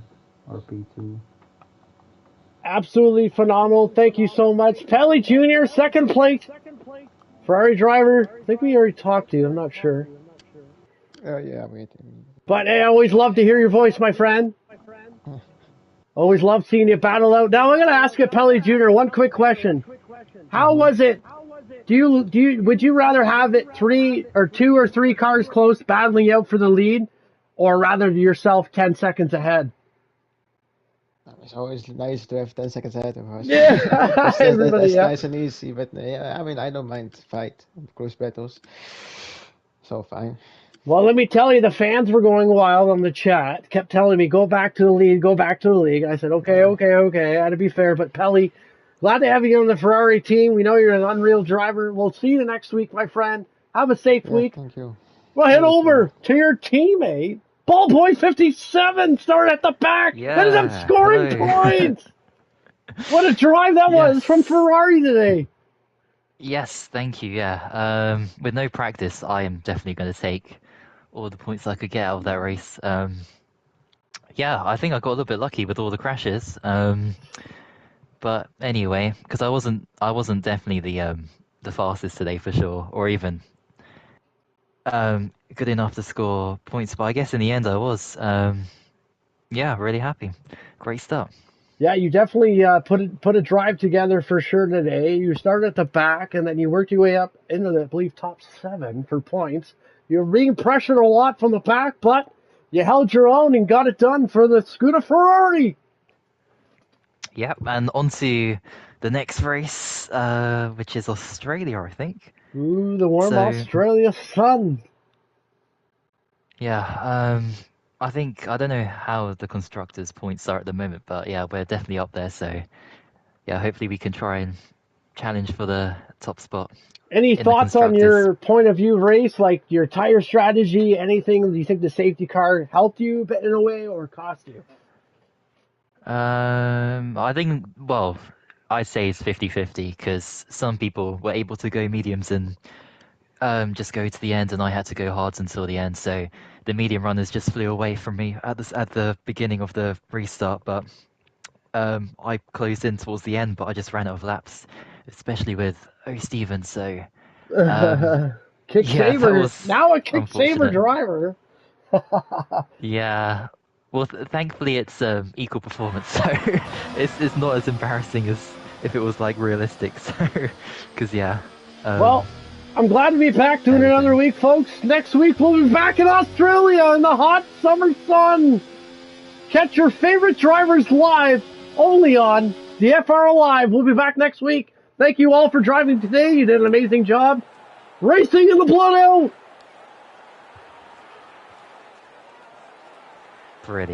[SPEAKER 8] or P2.
[SPEAKER 1] Absolutely phenomenal. Thank you so much. Pelly Jr., second place. Ferrari driver. I think we already talked to you. I'm not sure.
[SPEAKER 2] Yeah,
[SPEAKER 1] But hey, I always love to hear your voice, my friend. Always love seeing you battle out. Now I'm going to ask you, Pelly Jr., one quick question. How was it? Would you rather have it two or three cars close battling out for the lead, or rather yourself 10 seconds ahead?
[SPEAKER 2] It's always nice to have 10 seconds ahead of us.
[SPEAKER 1] Yeah,
[SPEAKER 2] that's
[SPEAKER 1] everybody.
[SPEAKER 2] nice and easy. But yeah, I mean, I don't mind fight close battles, so fine.
[SPEAKER 1] Well, let me tell you, the fans were going wild on the chat. Kept telling me, go back to the lead, go back to the league. I said, okay. I had to be fair. But Pelly, glad to have you on the Ferrari team. We know you're an unreal driver. We'll see you next week, my friend. Have a safe week.
[SPEAKER 2] Thank you.
[SPEAKER 1] Well, head over to your teammate. Ballboy 57 started at the back. Ended up scoring points. What a drive that was from Ferrari today.
[SPEAKER 9] Yes, thank you. Yeah. With no practice, I am definitely going to take all the points I could get out of that race. Yeah, I think I got a little bit lucky with all the crashes. But anyway, because I wasn't definitely the fastest today for sure, or even good enough to score points. But I guess in the end I was. Yeah, really happy. Great start.
[SPEAKER 1] Yeah, you definitely put a drive together for sure today. You started at the back, and then you worked your way up into the, I believe, top 7 for points. You're being pressured a lot from the back, but you held your own and got it done for the Scuderia Ferrari.
[SPEAKER 9] Yep, and on to the next race, which is Australia, I think.
[SPEAKER 1] Ooh, the warm Australia sun.
[SPEAKER 9] Yeah, I think, I don't know how the constructors' points are at the moment, but yeah, we're definitely up there. So yeah, hopefully we can try and challenge for the top spot.
[SPEAKER 1] Any thoughts on your point of view race, like your tire strategy, anything? Do you think the safety car helped you in a way or cost you?
[SPEAKER 9] I think, well, I'd say it's 50-50 because some people were able to go mediums and just go to the end, and I had to go hards until the end. So the medium runners just flew away from me at the beginning of the restart, but I closed in towards the end, but I just ran out of laps, especially with Stevens. So
[SPEAKER 1] kick saver, now a kick saver driver.
[SPEAKER 9] Yeah, well, thankfully it's equal performance, so it's not as embarrassing as if it was like realistic. So because
[SPEAKER 1] well, I'm glad to be back doing another week, folks. Next week we'll be back in Australia in the hot summer sun. Catch your favorite drivers live only on the FRL Live. We'll be back next week. Thank you all for driving today. You did an amazing job. Racing in the blood out.
[SPEAKER 9] Brilliant.